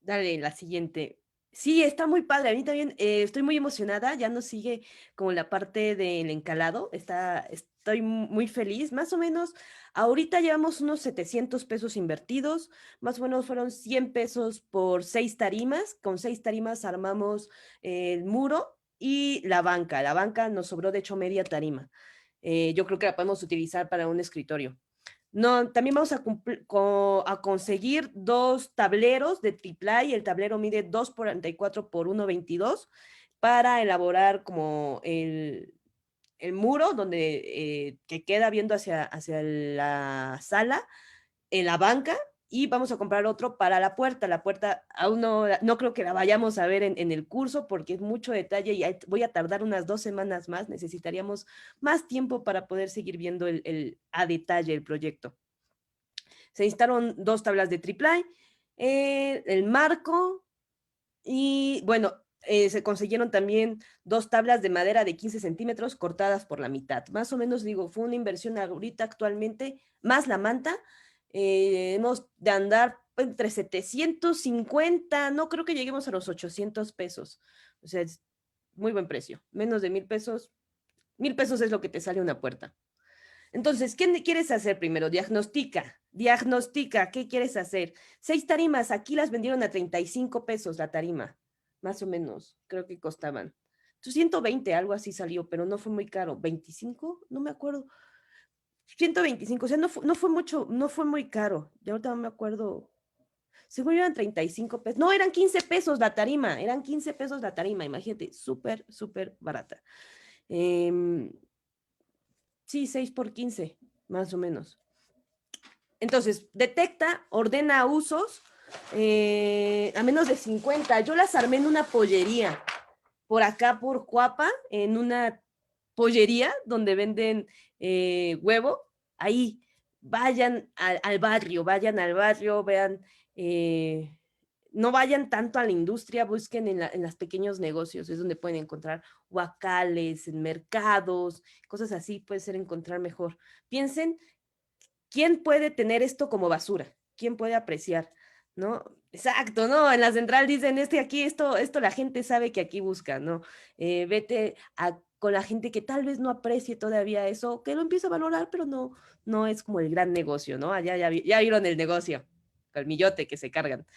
Dale, la siguiente. Sí, está muy padre. A mí también estoy muy emocionada. Ya nos sigue como la parte del encalado. Estoy muy feliz. Más o menos, ahorita llevamos unos 700 pesos invertidos. Más o menos fueron 100 pesos por 6 tarimas. Con 6 tarimas armamos el muro y la banca. La banca nos sobró, de hecho, media tarima. Yo creo que la podemos utilizar para un escritorio. No, también vamos a conseguir 2 tableros de triplay. El tablero mide 2,44 por 1,22 para elaborar como el muro donde que queda viendo hacia la sala, en la banca, y vamos a comprar otro para la puerta. La puerta aún no creo que la vayamos a ver en el curso porque es mucho detalle y voy a tardar unas 2 semanas más. Necesitaríamos más tiempo para poder seguir viendo a detalle el proyecto. Se instalaron 2 tablas de triplay, el marco y bueno, se consiguieron también 2 tablas de madera de 15 centímetros cortadas por la mitad. Más o menos, digo, fue una inversión ahorita actualmente, más la manta. Hemos de andar entre 750, no creo que lleguemos a los 800 pesos. O sea, es muy buen precio. Menos de 1,000 pesos. 1,000 pesos es lo que te sale una puerta. Entonces, ¿qué quieres hacer primero? Diagnostica, ¿qué quieres hacer? 6 tarimas, aquí las vendieron a 35 pesos la tarima, más o menos, creo que costaban. 120, algo así salió, pero no fue muy caro. ¿25? No me acuerdo. 125, o sea, no fue mucho, no fue muy caro. Ya ahorita no me acuerdo. Según yo eran 35 pesos. No, eran 15 pesos la tarima. Eran 15 pesos la tarima. Imagínate, súper, súper barata. Sí, 6 por 15, más o menos. Entonces, detecta, ordena usos a menos de 50. Yo las armé en una pollería. Por acá, por Cuapa, en una pollería donde venden huevo. Ahí, vayan al barrio, vean, no vayan tanto a la industria, busquen en los pequeños negocios, es donde pueden encontrar huacales, en mercados, cosas así, puede ser encontrar mejor. Piensen, ¿quién puede tener esto como basura? ¿Quién puede apreciar? ¿No? Exacto, ¿no? En la central dicen, aquí, esto la gente sabe que aquí busca, ¿no? Vete con la gente que tal vez no aprecie todavía eso, que lo empieza a valorar, pero no es como el gran negocio, ¿no? Allá ya vieron el negocio, el millote que se cargan.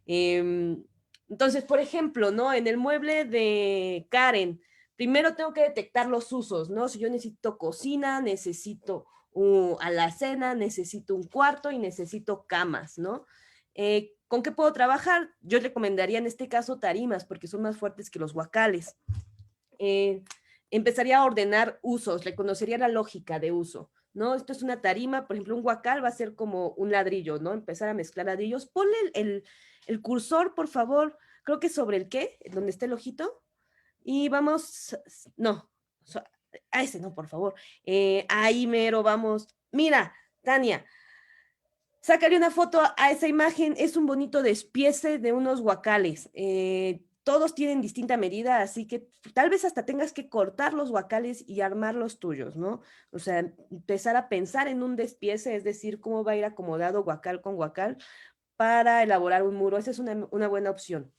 Entonces, por ejemplo, ¿no? En el mueble de Karen, primero tengo que detectar los usos, ¿no? Si yo necesito cocina, necesito alacena, necesito un cuarto y necesito camas, ¿no? ¿Con qué puedo trabajar? Yo recomendaría en este caso tarimas, porque son más fuertes que los huacales. Empezaría a ordenar usos, reconocería la lógica de uso, ¿no? Esto es una tarima, por ejemplo, un huacal va a ser como un ladrillo, ¿no? Empezar a mezclar ladrillos. Ponle el cursor, por favor, creo que sobre el qué, donde está el ojito, y vamos, no, a ese no, por favor. Ahí mero, vamos. Mira, Tania, sácale una foto a esa imagen, es un bonito despiece de unos huacales. Todos tienen distinta medida, así que tal vez hasta tengas que cortar los huacales y armar los tuyos, ¿no? O sea, empezar a pensar en un despiece, es decir, cómo va a ir acomodado huacal con huacal para elaborar un muro. Esa es una buena opción.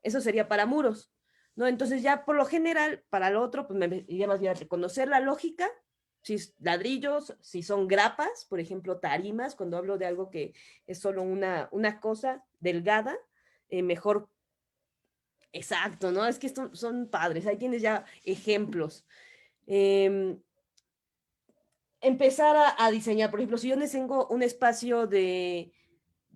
Eso sería para muros, ¿no? Entonces ya por lo general, para lo otro, pues me iría más bien a reconocer la lógica, si es ladrillos, si son grapas, por ejemplo, tarimas, cuando hablo de algo que es solo una cosa delgada, mejor, exacto, ¿no? Es que estos son padres, ahí tienes ya ejemplos. Empezar a diseñar, por ejemplo, si yo tengo un espacio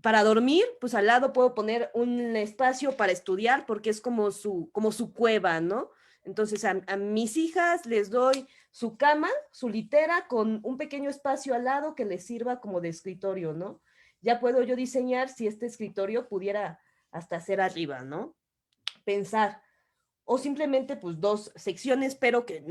para dormir, pues al lado puedo poner un espacio para estudiar porque es como su cueva, ¿no? Entonces a mis hijas les doy su cama, su litera con un pequeño espacio al lado que les sirva como de escritorio, ¿no? Ya puedo yo diseñar si este escritorio pudiera hasta ser arriba, ¿no? Pensar. O simplemente pues 2 secciones, pero que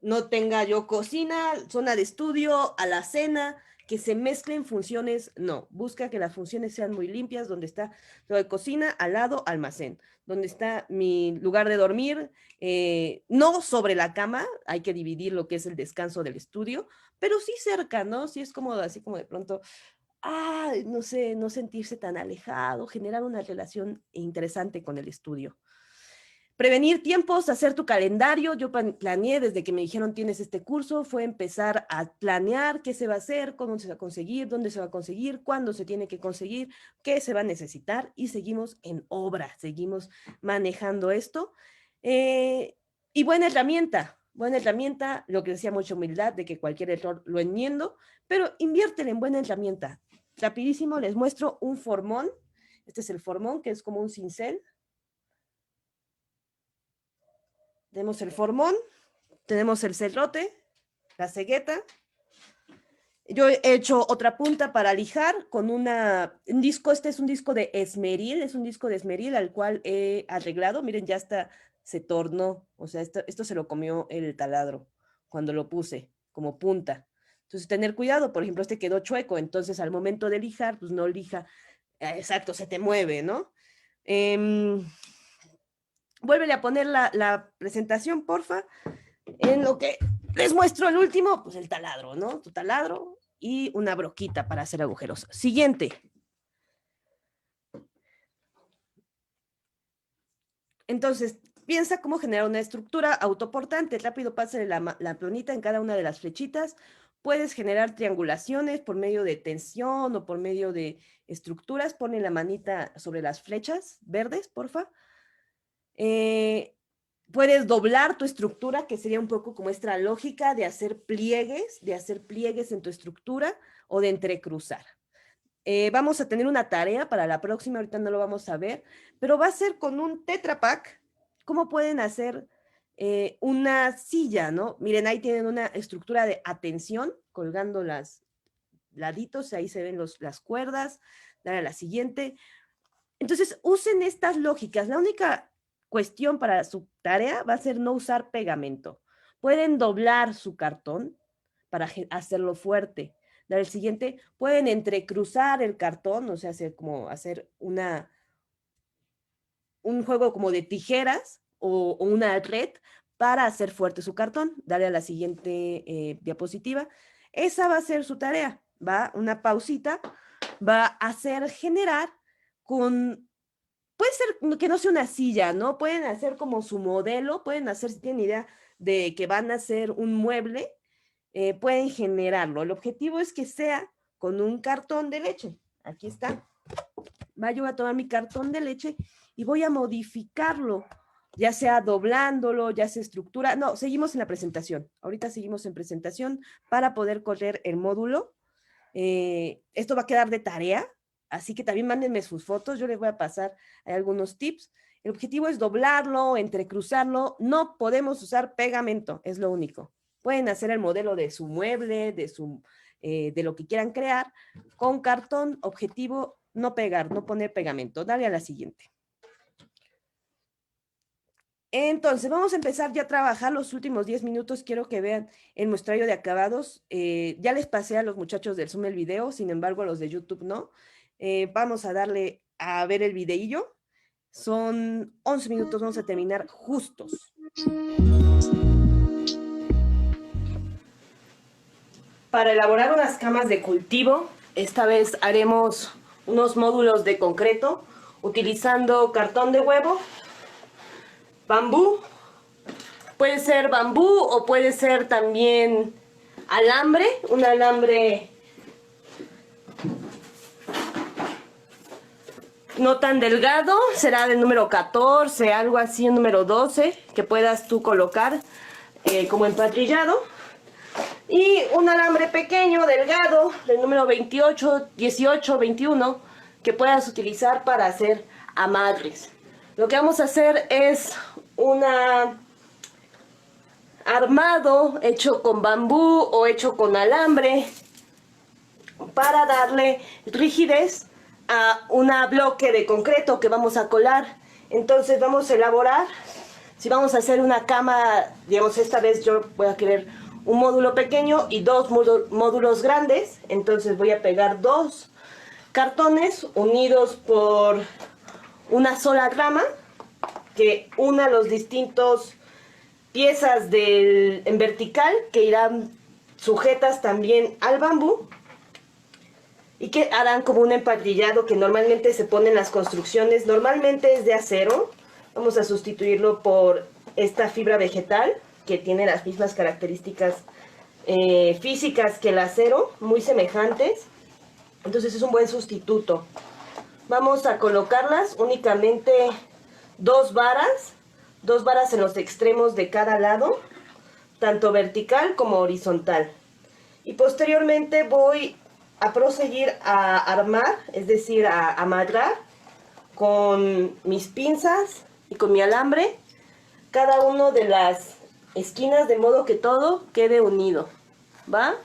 no tenga yo cocina, zona de estudio, alacena, que se mezclen funciones, no. Busca que las funciones sean muy limpias, donde está lo de cocina, al lado, almacén. Donde está mi lugar de dormir, no sobre la cama, hay que dividir lo que es el descanso del estudio, pero sí cerca, ¿no? Sí es cómodo, así como de pronto, no sé, no sentirse tan alejado, generar una relación interesante con el estudio. Prevenir tiempos, hacer tu calendario. Yo planeé desde que me dijeron tienes este curso, fue empezar a planear qué se va a hacer, cómo se va a conseguir, dónde se va a conseguir, cuándo se tiene que conseguir, qué se va a necesitar y seguimos en obra, seguimos manejando esto. Y buena herramienta, lo que decía mucha humildad de que cualquier error lo enmiendo, pero inviértele en buena herramienta. Rapidísimo les muestro un formón. Este es el formón, que es como un cincel. Tenemos el formón, tenemos el cerrote, la cegueta. Yo he hecho otra punta para lijar con un disco, este es un disco de esmeril, es un disco de esmeril al cual he arreglado. Miren, ya está, se tornó, o sea, esto se lo comió el taladro cuando lo puse como punta. Entonces, tener cuidado, por ejemplo, este quedó chueco, entonces al momento de lijar, pues no lija, exacto, se te mueve, ¿no? Vuélvele a poner la presentación, porfa. En lo que les muestro el último, pues el taladro, ¿no? Tu taladro y una broquita para hacer agujeros. Siguiente. Entonces, piensa cómo generar una estructura autoportante. Rápido, pásale la plonita en cada una de las flechitas. Puedes generar triangulaciones por medio de tensión o por medio de estructuras. Pone la manita sobre las flechas verdes, porfa. Puedes doblar tu estructura, que sería un poco como esta lógica de hacer pliegues en tu estructura o de entrecruzar. Vamos a tener una tarea para la próxima, ahorita no lo vamos a ver, pero va a ser con un Tetra Pak. ¿Cómo pueden hacer una silla, no? Miren, ahí tienen una estructura de atención, colgando las laditos, ahí se ven las cuerdas, dale a la siguiente. Entonces, usen estas lógicas. La única cuestión para su tarea va a ser no usar pegamento. Pueden doblar su cartón para hacerlo fuerte. Dar el siguiente, pueden entrecruzar el cartón, o sea, hacer un juego como de tijeras o una red para hacer fuerte su cartón. Dale a la siguiente diapositiva. Esa va a ser su tarea. Va una pausita, va a hacer generar puede ser que no sea una silla, ¿no? Pueden hacer como su modelo, pueden hacer, si tienen idea de que van a hacer un mueble, pueden generarlo. El objetivo es que sea con un cartón de leche. Aquí está. Yo voy a tomar mi cartón de leche y voy a modificarlo, ya sea doblándolo, ya sea estructura. No, seguimos en la presentación. Ahorita seguimos en presentación para poder correr el módulo. Esto va a quedar de tarea, así que también mándenme sus fotos. Yo les voy a pasar algunos tips. El objetivo es doblarlo, entrecruzarlo. No podemos usar pegamento, es lo único. Pueden hacer el modelo de su mueble, de lo que quieran crear, con cartón. Objetivo, no pegar, no poner pegamento. Dale a la siguiente. Entonces, vamos a empezar ya a trabajar los últimos 10 minutos. Quiero que vean el muestrario de acabados. Ya les pasé a los muchachos del Zoom el video, sin embargo, a los de YouTube no. Vamos a darle a ver el videillo. Son 11 minutos, vamos a terminar justos. Para elaborar unas camas de cultivo, esta vez haremos unos módulos de concreto utilizando cartón de huevo, bambú, puede ser bambú o puede ser también alambre, un alambre no tan delgado, será del número 14, algo así, un número 12, que puedas tú colocar como emparrillado. Y un alambre pequeño, delgado, del número 28, 18, 21, que puedas utilizar para hacer amarres. Lo que vamos a hacer es un armado hecho con bambú o hecho con alambre para darle rigidez a un bloque de concreto que vamos a colar. Entonces vamos a elaborar, si vamos a hacer una cama, digamos esta vez yo voy a querer un módulo pequeño y dos módulos grandes, entonces voy a pegar dos cartones unidos por una sola rama que una los distintos piezas en vertical que irán sujetas también al bambú y que harán como un emparrillado que normalmente se pone en las construcciones. Normalmente es de acero, vamos a sustituirlo por esta fibra vegetal que tiene las mismas características físicas que el acero, muy semejantes. Entonces es un buen sustituto. Vamos a colocarlas únicamente dos varas en los extremos de cada lado, tanto vertical como horizontal. Y posteriormente voy a proseguir a armar, es decir, a amarrar con mis pinzas y con mi alambre cada uno de las esquinas, de modo que todo quede unido. ¿Va?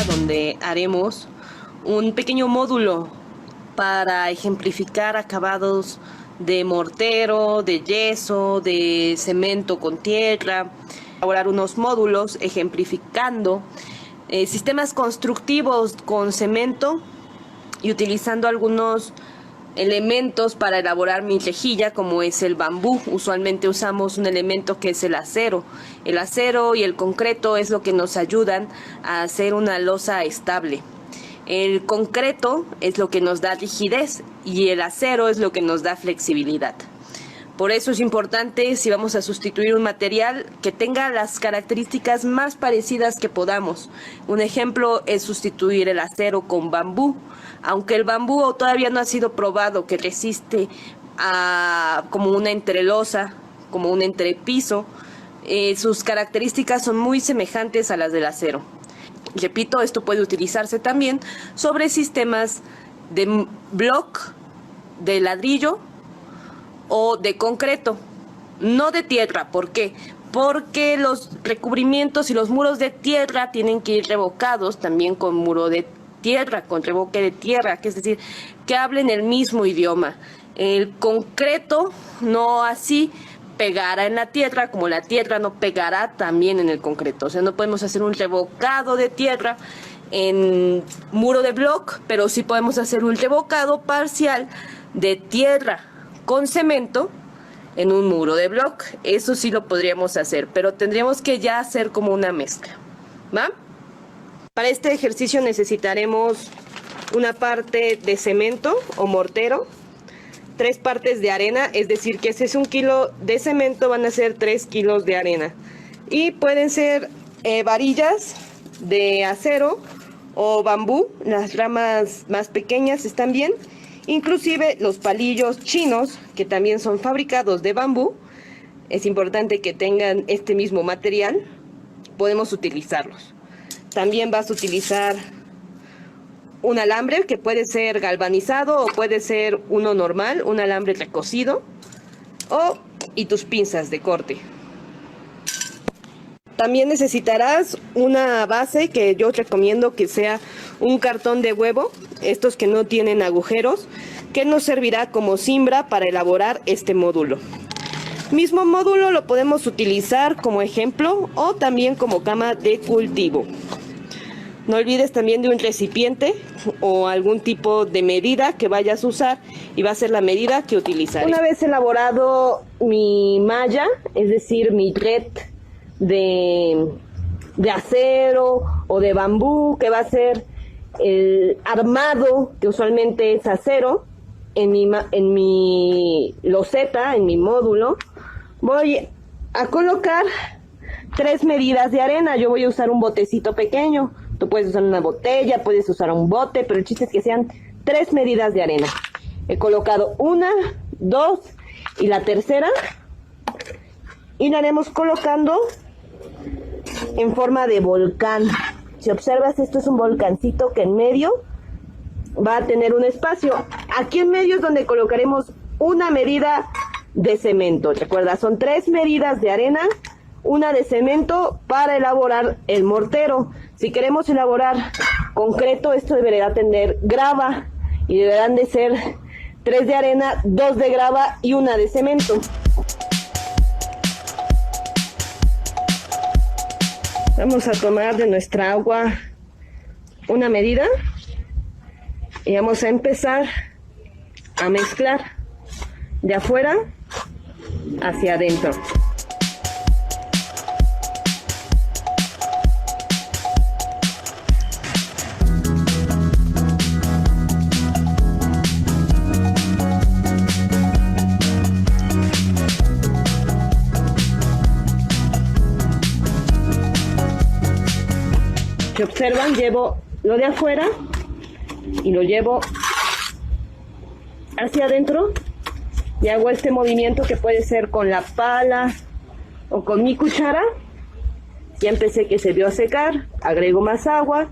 Donde haremos un pequeño módulo para ejemplificar acabados de mortero, de yeso, de cemento con tierra, elaborar unos módulos ejemplificando sistemas constructivos con cemento y utilizando algunos elementos para elaborar mi rejilla, como es el bambú. Usualmente usamos un elemento que es el acero. El acero y el concreto es lo que nos ayudan a hacer una losa estable. El concreto es lo que nos da rigidez y el acero es lo que nos da flexibilidad. Por eso es importante, si vamos a sustituir un material, que tenga las características más parecidas que podamos. Un ejemplo es sustituir el acero con bambú. Aunque el bambú todavía no ha sido probado que resiste como una entrelosa, como un entrepiso, sus características son muy semejantes a las del acero. Repito, esto puede utilizarse también sobre sistemas de block, de ladrillo o de concreto, no de tierra. ¿Por qué? Porque los recubrimientos y los muros de tierra tienen que ir revocados también con muro de tierra, con revoque de tierra, que es decir, que hablen el mismo idioma. El concreto no así pegará en la tierra, como la tierra no pegará también en el concreto. O sea, no podemos hacer un revocado de tierra en muro de block, pero sí podemos hacer un revocado parcial de tierra con cemento en un muro de block. Eso sí lo podríamos hacer, pero tendríamos que ya hacer como una mezcla, ¿va? Para este ejercicio necesitaremos una parte de cemento o mortero, 3 partes de arena, es decir que si es 1 kilo de cemento van a ser 3 kilos de arena. Y pueden ser varillas de acero o bambú, las ramas más pequeñas están bien. Inclusive los palillos chinos, que también son fabricados de bambú, es importante que tengan este mismo material, podemos utilizarlos. También vas a utilizar un alambre que puede ser galvanizado o puede ser uno normal, un alambre recocido, y tus pinzas de corte. También necesitarás una base que yo recomiendo que sea un cartón de huevo, estos que no tienen agujeros, que nos servirá como cimbra para elaborar este módulo. Mismo módulo lo podemos utilizar como ejemplo o también como cama de cultivo. No olvides también de un recipiente o algún tipo de medida que vayas a usar y va a ser la medida que utilizaré. Una vez elaborado mi malla, es decir, mi red de acero o de bambú, que va a ser el armado, que usualmente es acero, en mi loseta, en mi módulo, voy a colocar 3 medidas de arena. Yo voy a usar un botecito pequeño. Tú puedes usar una botella, puedes usar un bote, pero el chiste es que sean 3 medidas de arena. He colocado 1, 2 y la tercera. Y la haremos colocando en forma de volcán. Si observas, esto es un volcancito que en medio va a tener un espacio. Aquí en medio es donde colocaremos una medida de cemento. Recuerda, son 3 medidas de arena, una de cemento para elaborar el mortero. Si queremos elaborar concreto, esto deberá tener grava y deberán de ser 3 de arena, 2 de grava y 1 de cemento. Vamos a tomar de nuestra agua una medida y vamos a empezar a mezclar de afuera hacia adentro. Si observan, llevo lo de afuera y lo llevo hacia adentro y hago este movimiento que puede ser con la pala o con mi cuchara. Ya empecé, que se dio a secar, agrego más agua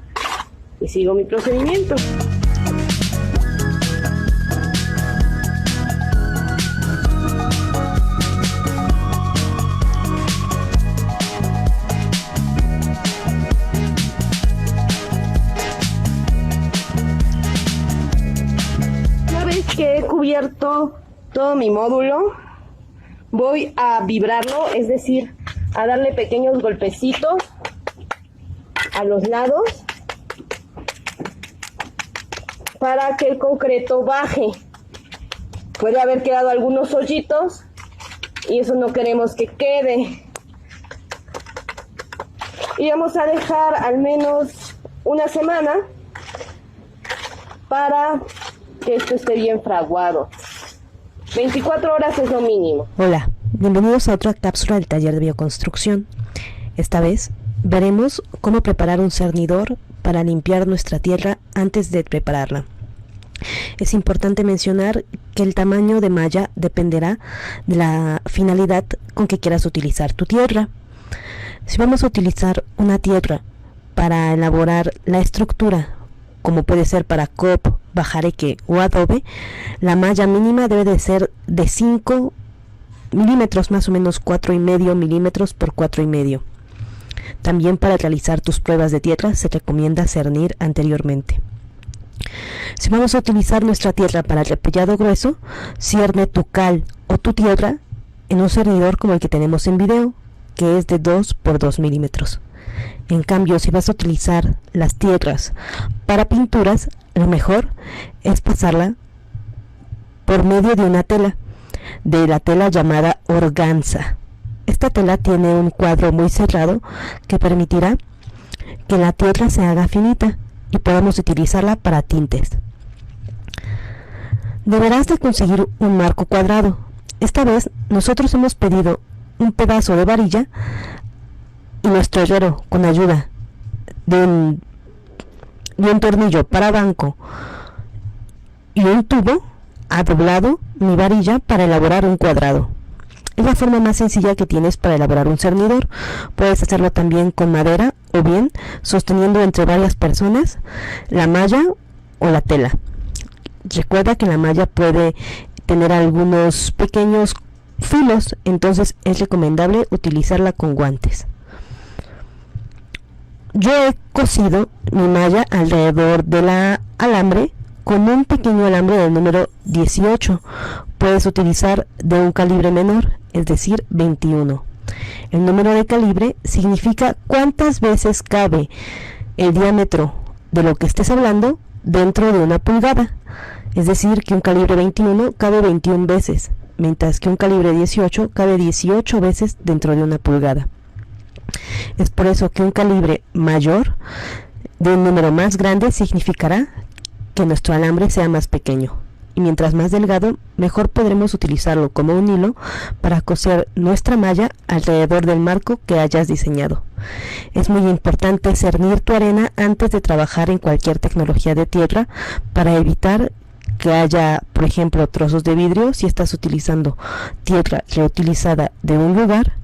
y sigo mi procedimiento. Que he cubierto todo mi módulo, voy a vibrarlo, es decir, a darle pequeños golpecitos a los lados para que el concreto baje. Puede haber quedado algunos hoyitos y eso no queremos que quede. Y vamos a dejar al menos una semana para que esto esté bien fraguado. 24 horas es lo mínimo. Hola, bienvenidos a otra cápsula del taller de bioconstrucción. Esta vez veremos cómo preparar un cernidor para limpiar nuestra tierra antes de prepararla. Es importante mencionar que el tamaño de malla dependerá de la finalidad con que quieras utilizar tu tierra. Si vamos a utilizar una tierra para elaborar la estructura, como puede ser para COP, bajareque o adobe, la malla mínima debe de ser de 5 milímetros, más o menos 4,5 milímetros por 4,5. También para realizar tus pruebas de tierra se recomienda cernir anteriormente. Si vamos a utilizar nuestra tierra para el repellado grueso, cierne tu cal o tu tierra en un cernidor como el que tenemos en video, que es de 2 por 2 milímetros. En cambio, si vas a utilizar las tierras para pinturas, lo mejor es pasarla por medio de una tela, de la tela llamada organza. Esta tela tiene un cuadro muy cerrado que permitirá que la tierra se haga finita y podamos utilizarla para tintes. Deberás de conseguir un marco cuadrado. Esta vez nosotros hemos pedido un pedazo de varilla y nuestro herrero, con ayuda de un tornillo para banco y un tubo, ha doblado mi varilla para elaborar un cuadrado. Es la forma más sencilla que tienes para elaborar un cernidor. Puedes hacerlo también con madera o bien sosteniendo entre varias personas la malla o la tela. Recuerda que la malla puede tener algunos pequeños filos, entonces es recomendable utilizarla con guantes. Yo he cosido mi malla alrededor de la alambre con un pequeño alambre del número 18. Puedes utilizar de un calibre menor, es decir, 21. El número de calibre significa cuántas veces cabe el diámetro de lo que estés hablando dentro de una pulgada. Es decir, que un calibre 21 cabe 21 veces, mientras que un calibre 18 cabe 18 veces dentro de una pulgada. Es por eso que un calibre mayor, de un número más grande, significará que nuestro alambre sea más pequeño. Y mientras más delgado, mejor podremos utilizarlo como un hilo para coser nuestra malla alrededor del marco que hayas diseñado. Es muy importante cernir tu arena antes de trabajar en cualquier tecnología de tierra para evitar que haya, por ejemplo, trozos de vidrio si estás utilizando tierra reutilizada de un lugar,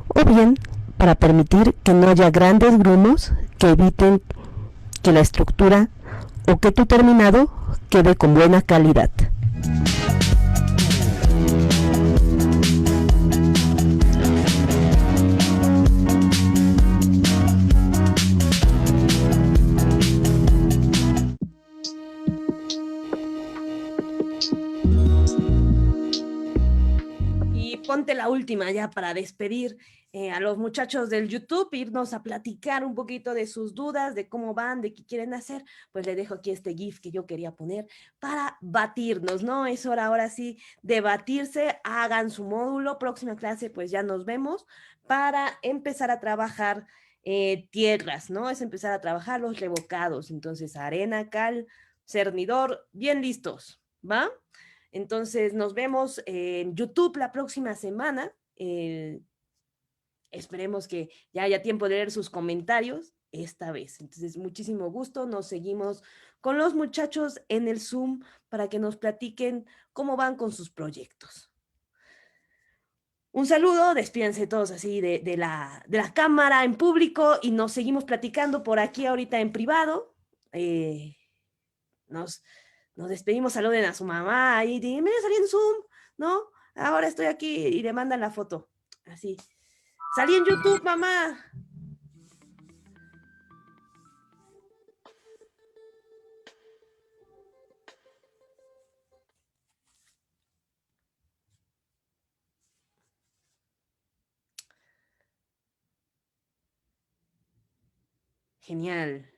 o bien para permitir que no haya grandes grumos que eviten que la estructura o que tu terminado quede con buena calidad. Y ponte la última ya para despedir a los muchachos del YouTube, irnos a platicar un poquito de sus dudas, de cómo van, de qué quieren hacer. Pues le dejo aquí este GIF que yo quería poner para batirnos, ¿no? Es hora ahora sí de batirse, hagan su módulo, próxima clase pues ya nos vemos para empezar a trabajar tierras, ¿no? Es empezar a trabajar los revocados, entonces arena, cal, cernidor, bien listos, ¿va? Entonces nos vemos en YouTube la próxima semana. Esperemos que ya haya tiempo de leer sus comentarios esta vez. Entonces, muchísimo gusto. Nos seguimos con los muchachos en el Zoom para que nos platiquen cómo van con sus proyectos. Un saludo, despídense todos así de la cámara en público y nos seguimos platicando por aquí ahorita en privado. Nos despedimos, saluden a su mamá y dime, salí en Zoom, ¿no? Ahora estoy aquí y le mandan la foto. Así. Salí en YouTube, mamá. Genial.